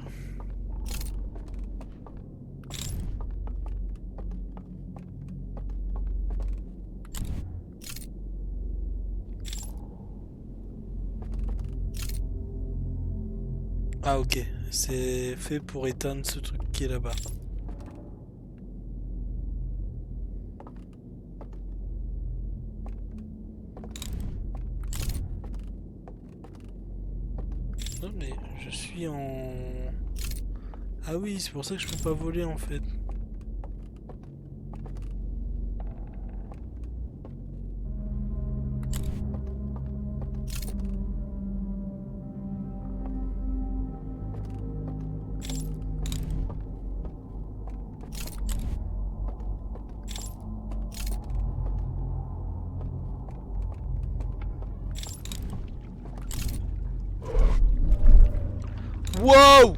[SPEAKER 1] Ah ok, c'est fait pour éteindre ce truc qui est là-bas. Non mais je suis en... Ah oui, c'est pour ça que je peux pas voler en fait. Wow!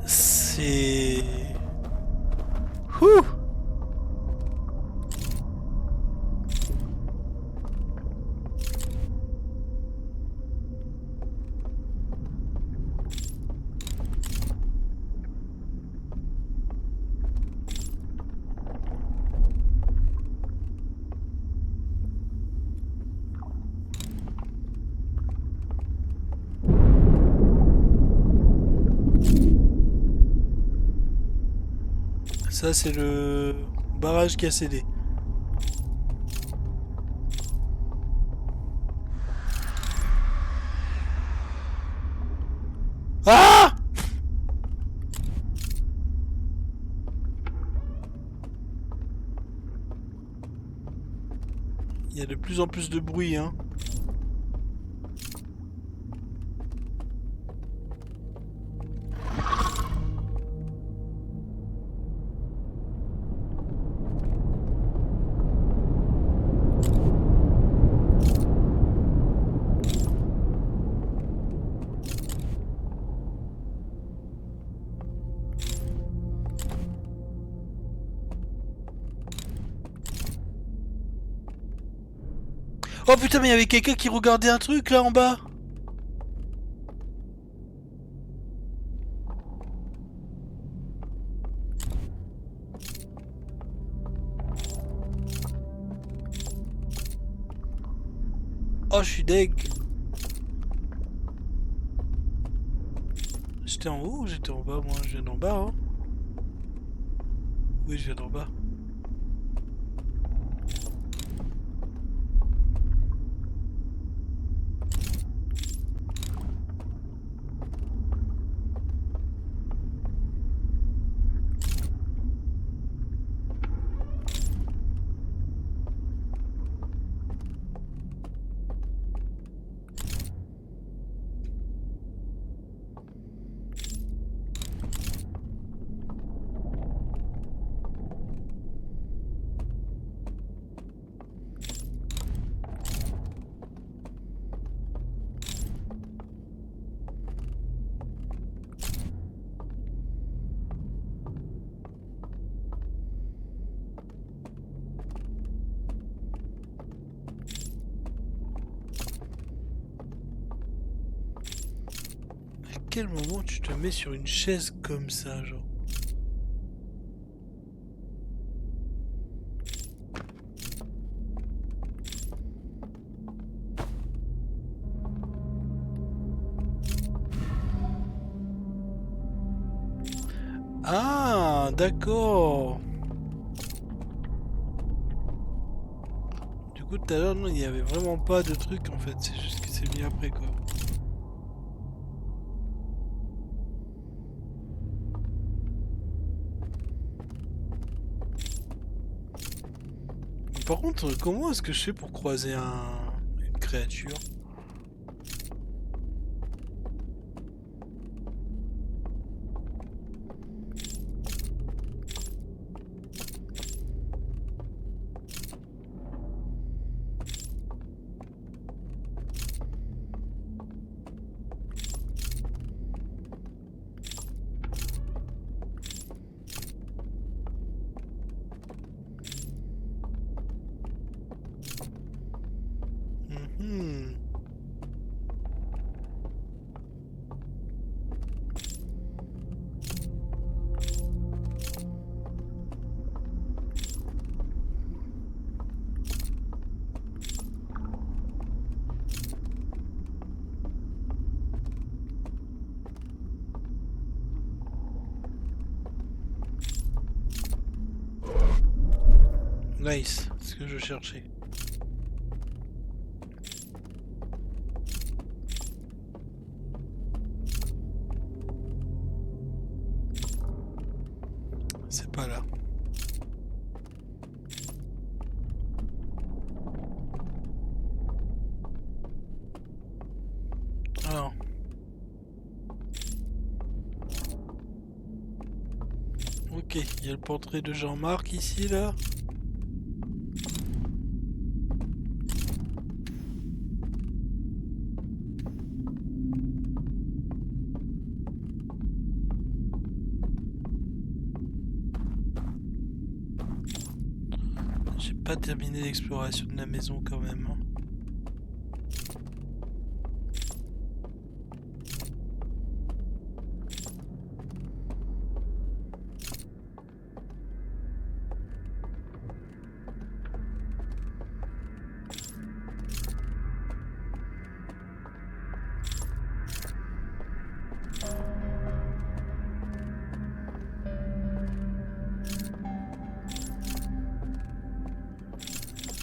[SPEAKER 1] C'est... Ouh! Ça c'est le barrage qui a cédé. Ah! Il y a de plus en plus de bruit, hein. Oh putain, mais il y avait quelqu'un qui regardait un truc là en bas. Oh, je suis deg. J'étais en haut ou j'étais en bas? Moi, je viens d'en bas, hein. Oui, je viens d'en bas. À quel moment tu te mets sur une chaise comme ça, genre? Ah, d'accord. Du coup, tout à l'heure, non, il n'y avait vraiment pas de truc en fait. C'est juste que c'est mis après, quoi. Mais par contre, comment est-ce que je fais pour croiser une créature? Nice, c'est ce que je cherchais. C'est pas là. Alors. Ok, il y a le portrait de Jean-Marc ici, là. J'ai pas terminé l'exploration de la maison quand même. Hein.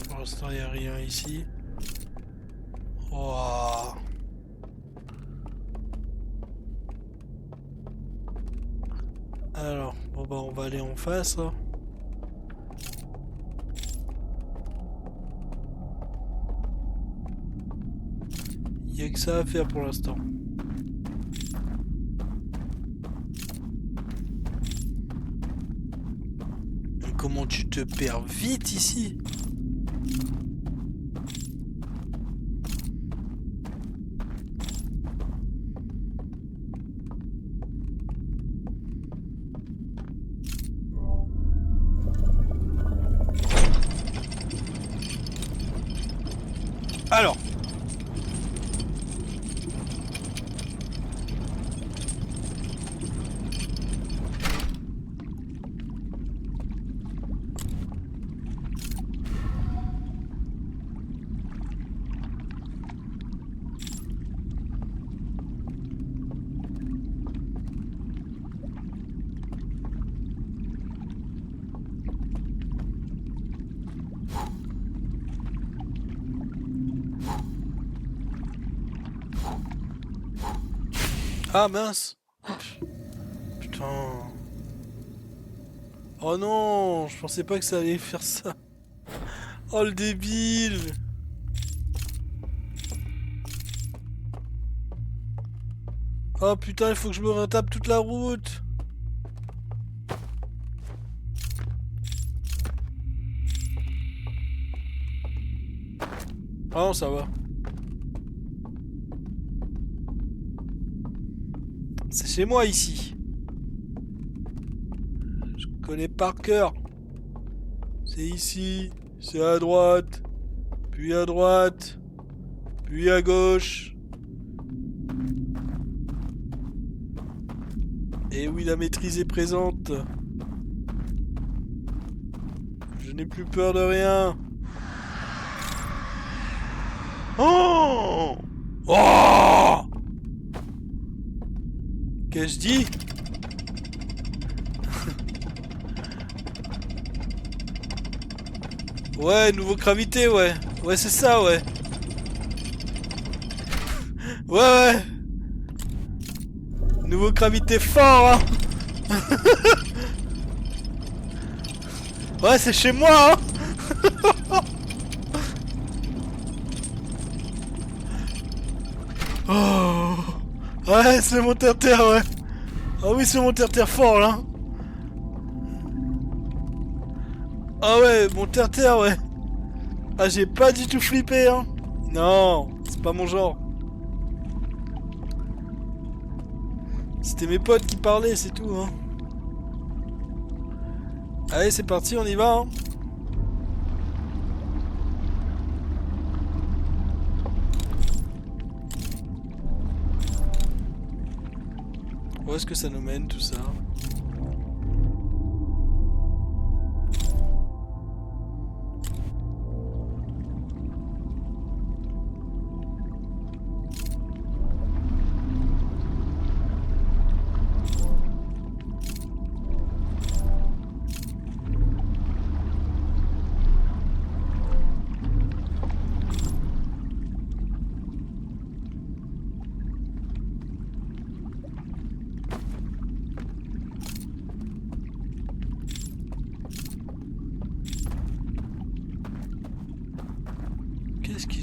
[SPEAKER 1] Pour l'instant, il n'y a rien ici. Wow. Alors, bon bah on va aller en face. Hein. Il n'y a que ça à faire pour l'instant. Comment tu te perds vite ici? Alors. Ah mince. Putain. Oh non, je pensais pas que ça allait faire ça. Oh le débile. Oh putain, il faut que je me retape toute la route. Ah non, ça va. C'est chez moi ici. Je connais par cœur. C'est ici, c'est à droite, puis à droite, puis à gauche. Et oui, la maîtrise est présente. Je n'ai plus peur de rien. Oh! Oh! Qu'ai-je dit? Ouais, nouveau gravité, ouais. Ouais, c'est ça, ouais. Ouais, ouais. Nouveau gravité fort, hein. Ouais, c'est chez moi, hein. Oh. Ouais, c'est mon terre-terre, ouais. Ah oui, c'est mon terre-terre fort, là. Ah ouais, mon terre-terre, ouais. Ah, j'ai pas du tout flippé, hein. Non, c'est pas mon genre. C'était mes potes qui parlaient, c'est tout, hein. Allez, c'est parti, on y va, hein. Où est-ce que ça nous mène, tout ça?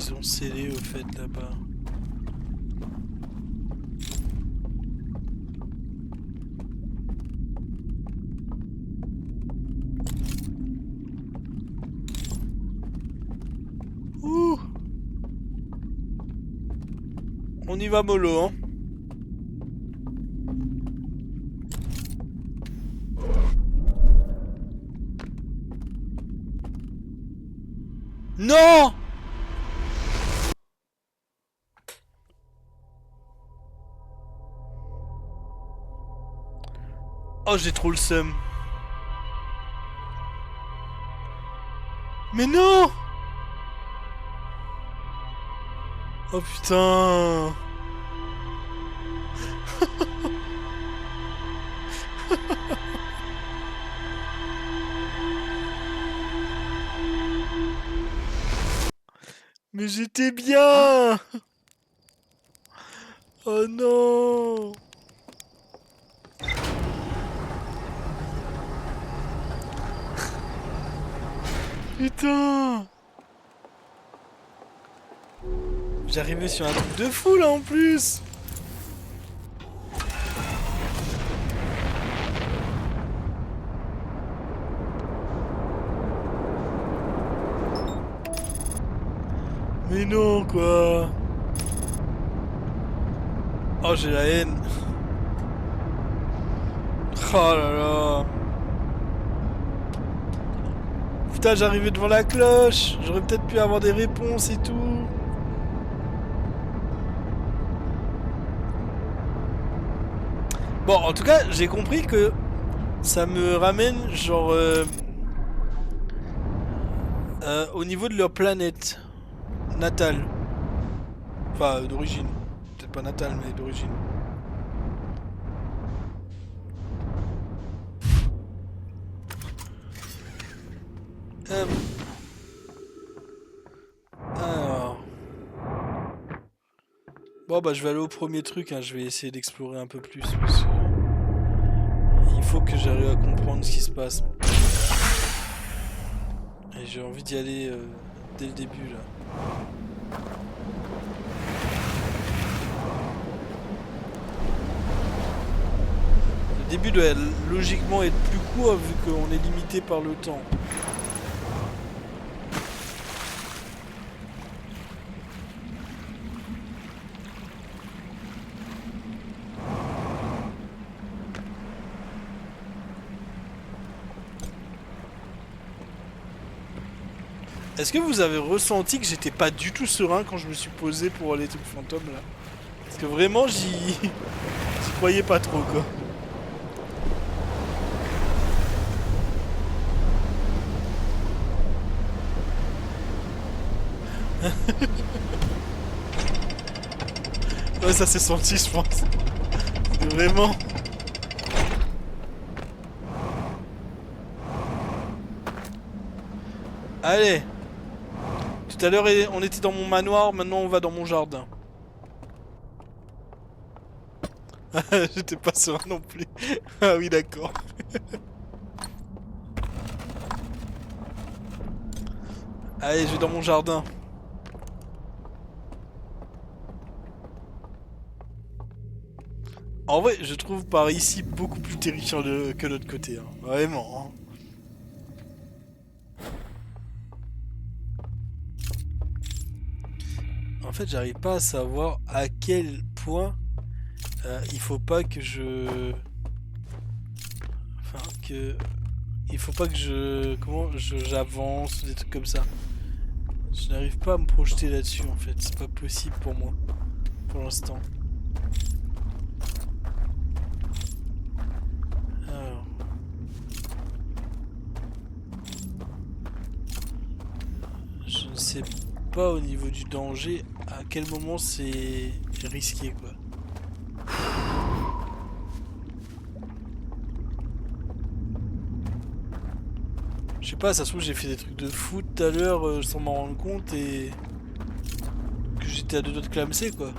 [SPEAKER 1] qu'ils ont scellé au fait là-bas? Ouh! On y va mollo, hein. Non! Oh, j'ai trop le seum. Mais non! Oh putain! Mais j'étais bien! Oh non! Putain! J'arrivais sur un truc de fou là en plus! Mais non quoi! Oh j'ai la haine! Oh là là! Putain j'arrivais devant la cloche! J'aurais peut-être pu avoir des réponses et tout! Bon en tout cas j'ai compris que ça me ramène genre au niveau de leur planète natale. Enfin d'origine. Peut-être pas natale mais d'origine. Alors. Bon bah je vais aller au premier truc, hein. Je vais essayer d'explorer un peu plus parce que il faut que j'arrive à comprendre ce qui se passe. Et j'ai envie d'y aller dès le début là. Le début doit logiquement être plus court vu qu'on est limité par le temps. Est-ce que vous avez ressenti que j'étais pas du tout serein quand je me suis posé pour aller trucs fantômes là? Parce que vraiment j'y croyais pas trop quoi. Ouais ça s'est senti je pense. Vraiment. Allez. Tout à l'heure on était dans mon manoir, maintenant on va dans mon jardin. J'étais pas serein non plus. Ah oui d'accord. Allez je vais dans mon jardin. En vrai je trouve par ici beaucoup plus terrifiant que l'autre côté. Hein. Vraiment. Hein. En fait j'arrive pas à savoir à quel point il faut pas que je... Enfin que... Il faut pas que je... Comment j'avance, des trucs comme ça. Je n'arrive pas à me projeter là-dessus en fait, c'est pas possible pour moi. Pour l'instant. Alors... Je ne sais pas au niveau du danger à quel moment c'est risqué quoi. Je sais pas, ça se trouve j'ai fait des trucs de fou tout à l'heure sans m'en rendre compte et que j'étais à deux doigts de clamser quoi.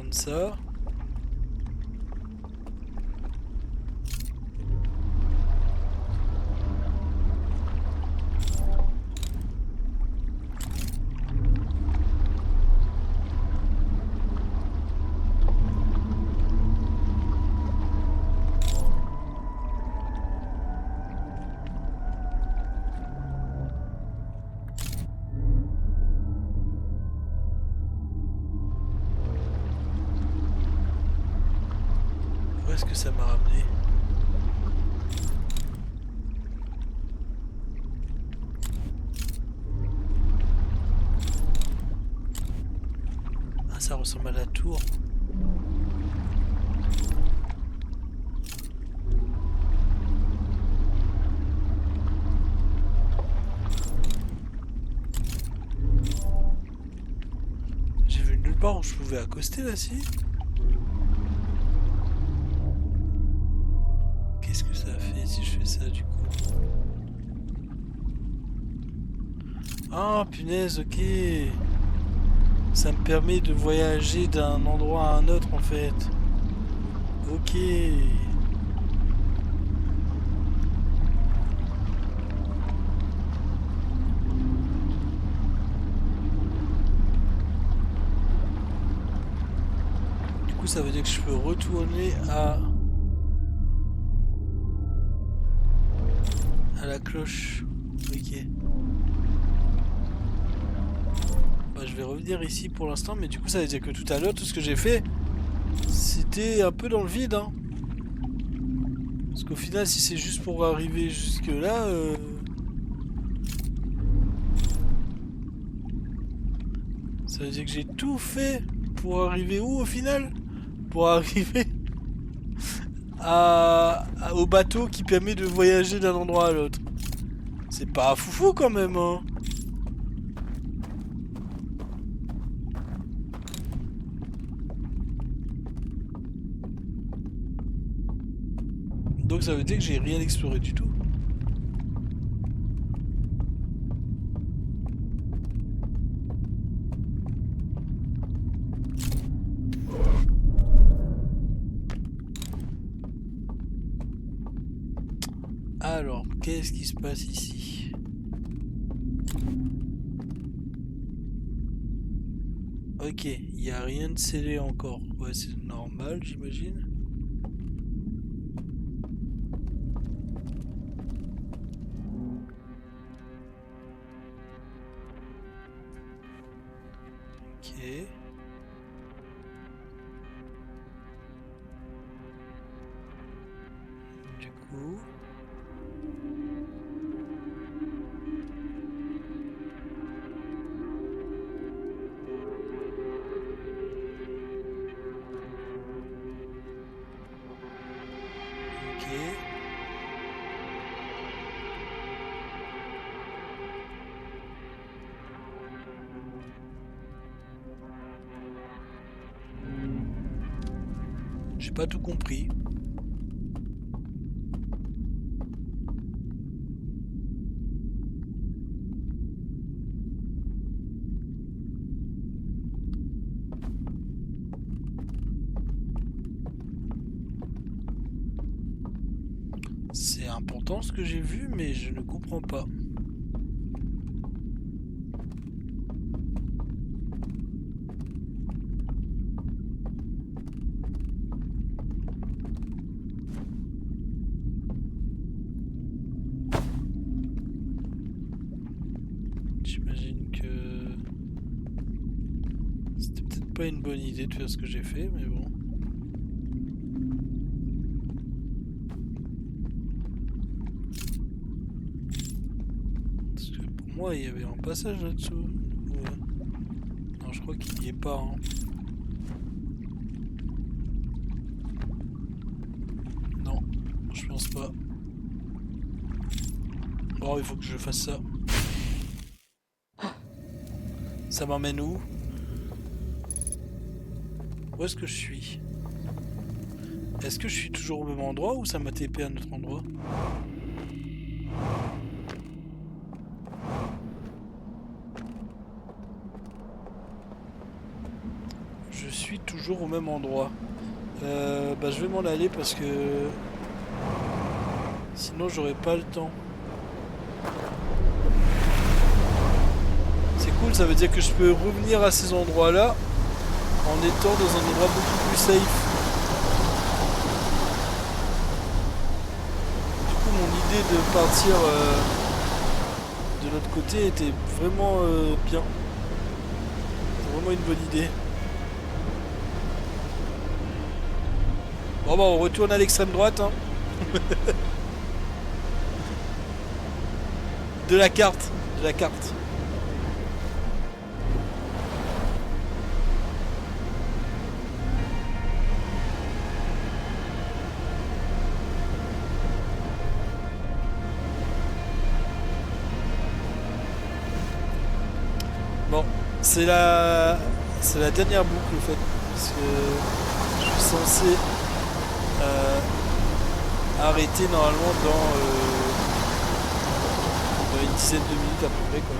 [SPEAKER 1] comme ça. Où est-ce que ça m'a ramené? Ah, ça ressemble à la tour. J'ai vu nulle part où je pouvais accoster là-ci. Qu'est-ce que ça fait si je fais ça du coup? Ah punaise, ok. Ça me permet de voyager d'un endroit à un autre en fait. Ok. Du coup ça veut dire que je peux retourner à la cloche. Ok. Bah, je vais revenir ici pour l'instant, mais du coup ça veut dire que tout à l'heure tout ce que j'ai fait c'était un peu dans le vide hein. Parce qu'au final si c'est juste pour arriver jusque là ça veut dire que j'ai tout fait pour arriver où au final? Pour arriver au bateau qui permet de voyager d'un endroit à l'autre. C'est pas foufou quand même hein. Donc ça veut dire que j'ai rien exploré du tout. Alors, qu'est-ce qui se passe ici? Ok, il n'y a rien de scellé encore. Ouais, c'est normal, j'imagine. Ok. Du coup... Ok. J'ai pas tout compris. C'est important ce que j'ai vu, mais je ne comprends pas. J'imagine que... C'était peut-être pas une bonne idée de faire ce que j'ai fait, mais bon. Parce que pour moi, il y avait un passage là-dessous. Ouais. Non, je crois qu'il n'y est pas. Hein. Non, je pense pas. Bon, il faut que je fasse ça. Ça m'emmène où? Où est-ce que je suis? Est-ce que je suis toujours au même endroit ou ça m'a TP à un autre endroit? Je suis suis toujours au même endroit. Bah je vais m'en aller parce que sinon j'aurai pas le temps. C'est cool, ça veut dire que je peux revenir à ces endroits-là en étant dans un endroit beaucoup plus safe. Du coup, mon idée de partir de l'autre côté était vraiment bien. C'est vraiment une bonne idée. Bon bah on retourne à l'extrême droite hein. De la carte. De la carte. Bon, c'est la dernière boucle en fait, parce que je suis censé arrêter normalement dans une dizaine de minutes à peu près quoi.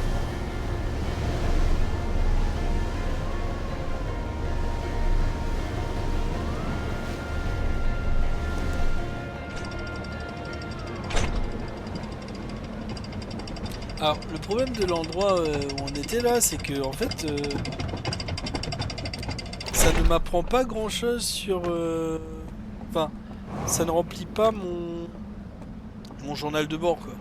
[SPEAKER 1] Alors le problème de l'endroit où on était là, c'est que en fait ça ne m'apprend pas grand chose sur enfin ça ne remplit pas mon journal de bord quoi.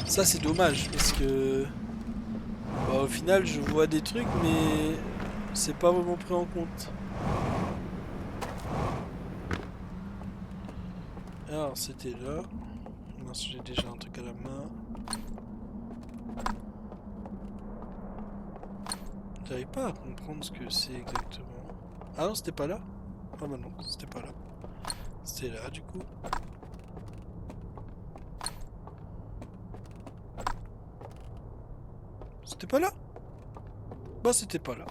[SPEAKER 1] Ça c'est dommage parce que bah, au final je vois des trucs mais c'est pas vraiment pris en compte. Alors c'était là. Mince, j'ai déjà un truc à la main. J'arrive pas à comprendre ce que c'est exactement. Ah non c'était pas là. Ah bah non c'était pas là. C'était là du coup. C'était pas là. Bah c'était pas là.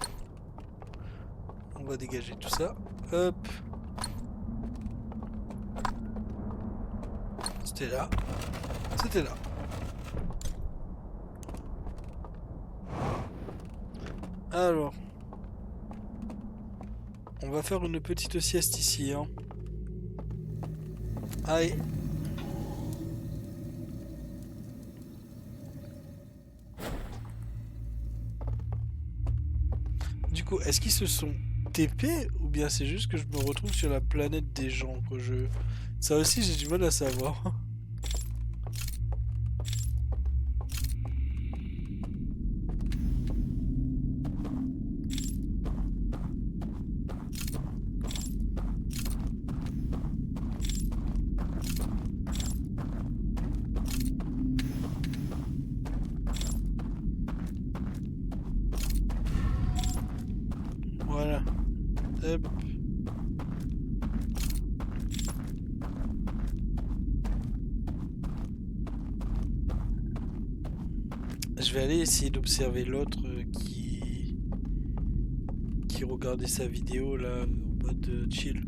[SPEAKER 1] On va dégager tout ça. Hop. C'était là. C'était là. Alors. On va faire une petite sieste ici. Hein. Allez. Du coup, est-ce qu'ils se sont TP ou bien c'est juste que je me retrouve sur la planète des gens que je... Ça aussi j'ai du mal à savoir. Voilà. Hop. Je vais aller essayer d'observer l'autre qui regardait sa vidéo là en mode chill.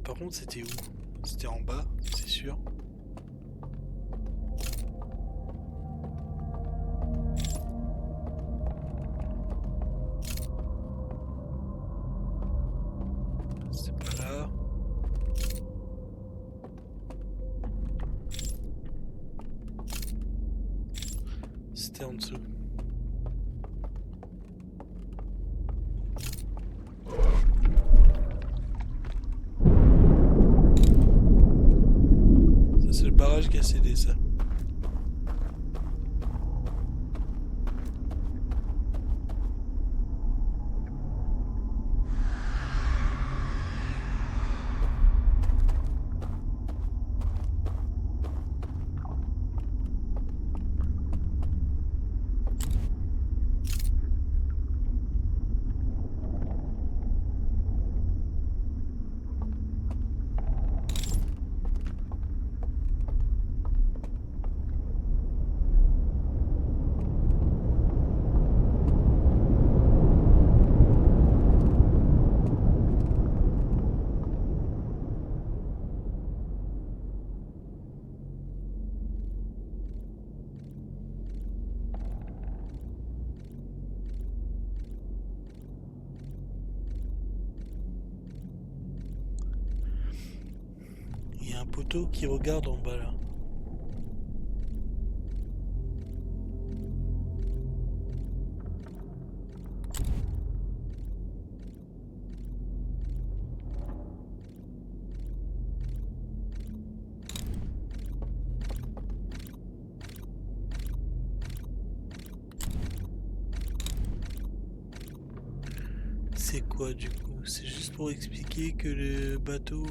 [SPEAKER 1] Par contre c'était où? C'était en bas, c'est sûr. C'est pas là. C'était en dessous. Ça c'est le barrage qui a cédé ça.
[SPEAKER 2] un poteau qui regarde en bas là. C'est quoi du coup? C'est juste pour expliquer que le bateau...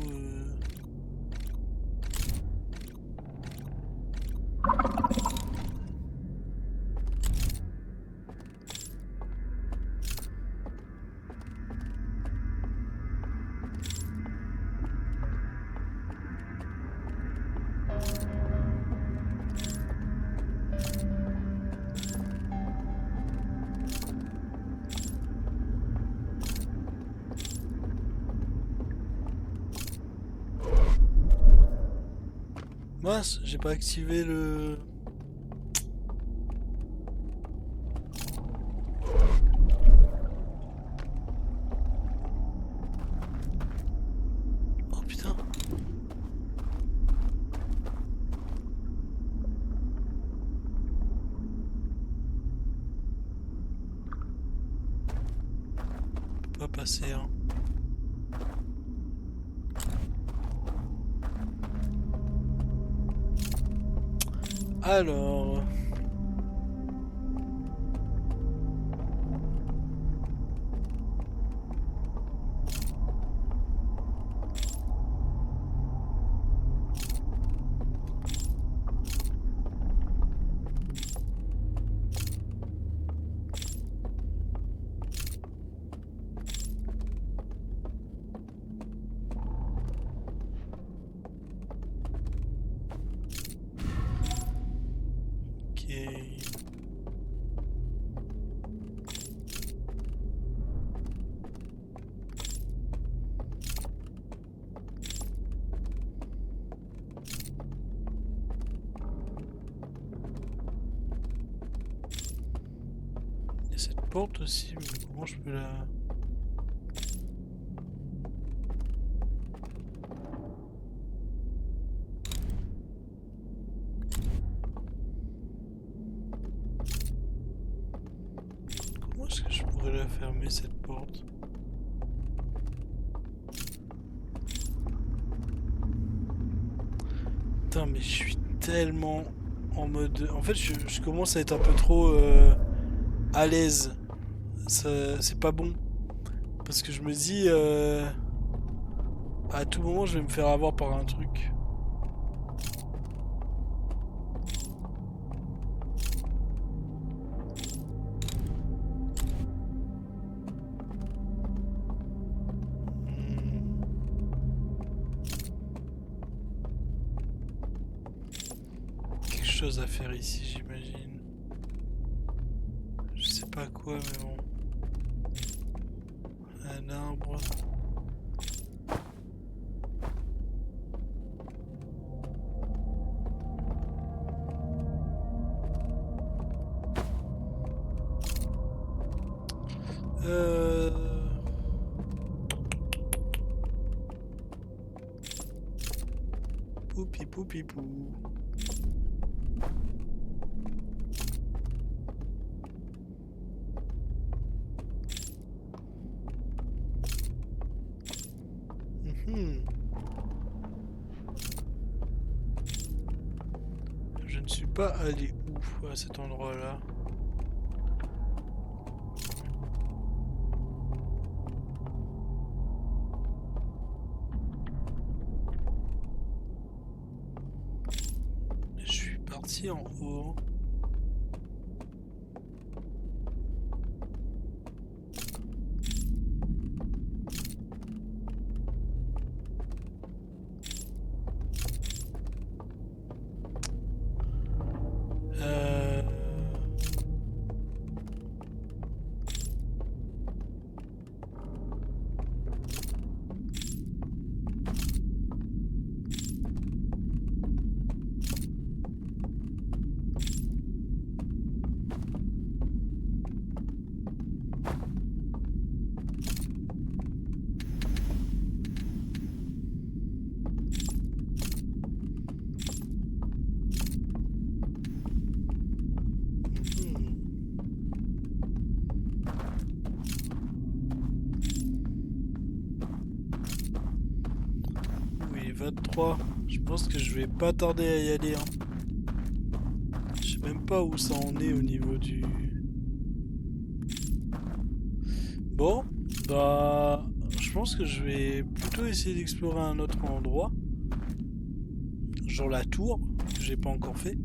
[SPEAKER 2] Mince, j'ai pas activé le... Oh putain. On peut pas passer, hein. Alors... Ok... Il y a cette porte aussi, mais comment je peux la... Comment est-ce que je pourrais la fermer cette porte? Putain, mais je suis tellement en mode... En fait, je commence à être un peu trop à l'aise. C'est pas bon. Parce que je me dis... à tout moment, je vais me faire avoir par un truc. Hmm. Quelque chose à faire ici, j'imagine. Je sais pas quoi, mais bon. Un arbre. Euh... Poupi poupi pou. Mhm. Je ne suis pas allé où à cet endroit-là. Je suis parti en haut. Euh... 23. Je pense que je vais pas tarder à y aller. Hein. Je sais même pas où ça en est au niveau du... Bon, bah... Je pense que je vais plutôt essayer d'explorer un autre endroit. Genre la tour, que j'ai pas encore fait.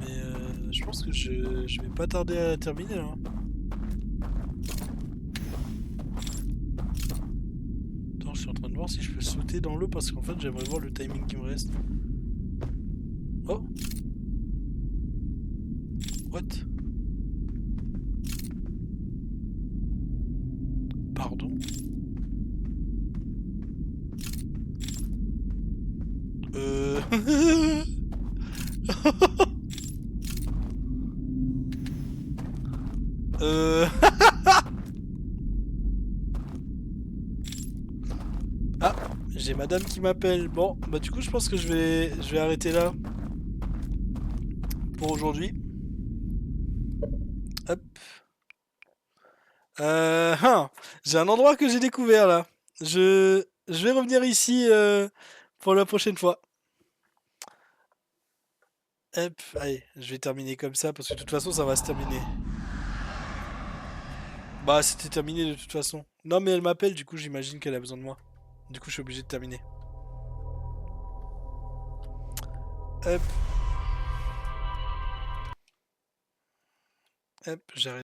[SPEAKER 2] Mais je pense que je vais pas tarder à terminer là. Attends, je suis en train de voir si je peux sauter dans l'eau parce qu'en fait j'aimerais voir le timing qui me reste. Oh! What? Pardon? Ah, j'ai madame qui m'appelle. Bon, bah du coup je pense que je vais arrêter là pour aujourd'hui. Hop. J'ai un endroit que j'ai découvert là. Je vais revenir ici pour la prochaine fois. Hop, allez, je vais terminer comme ça parce que de toute façon ça va se terminer. Bah c'était terminé de toute façon. Non mais elle m'appelle du coup j'imagine qu'elle a besoin de moi. Du coup je suis obligé de terminer. Hop. Hop, j'arrête.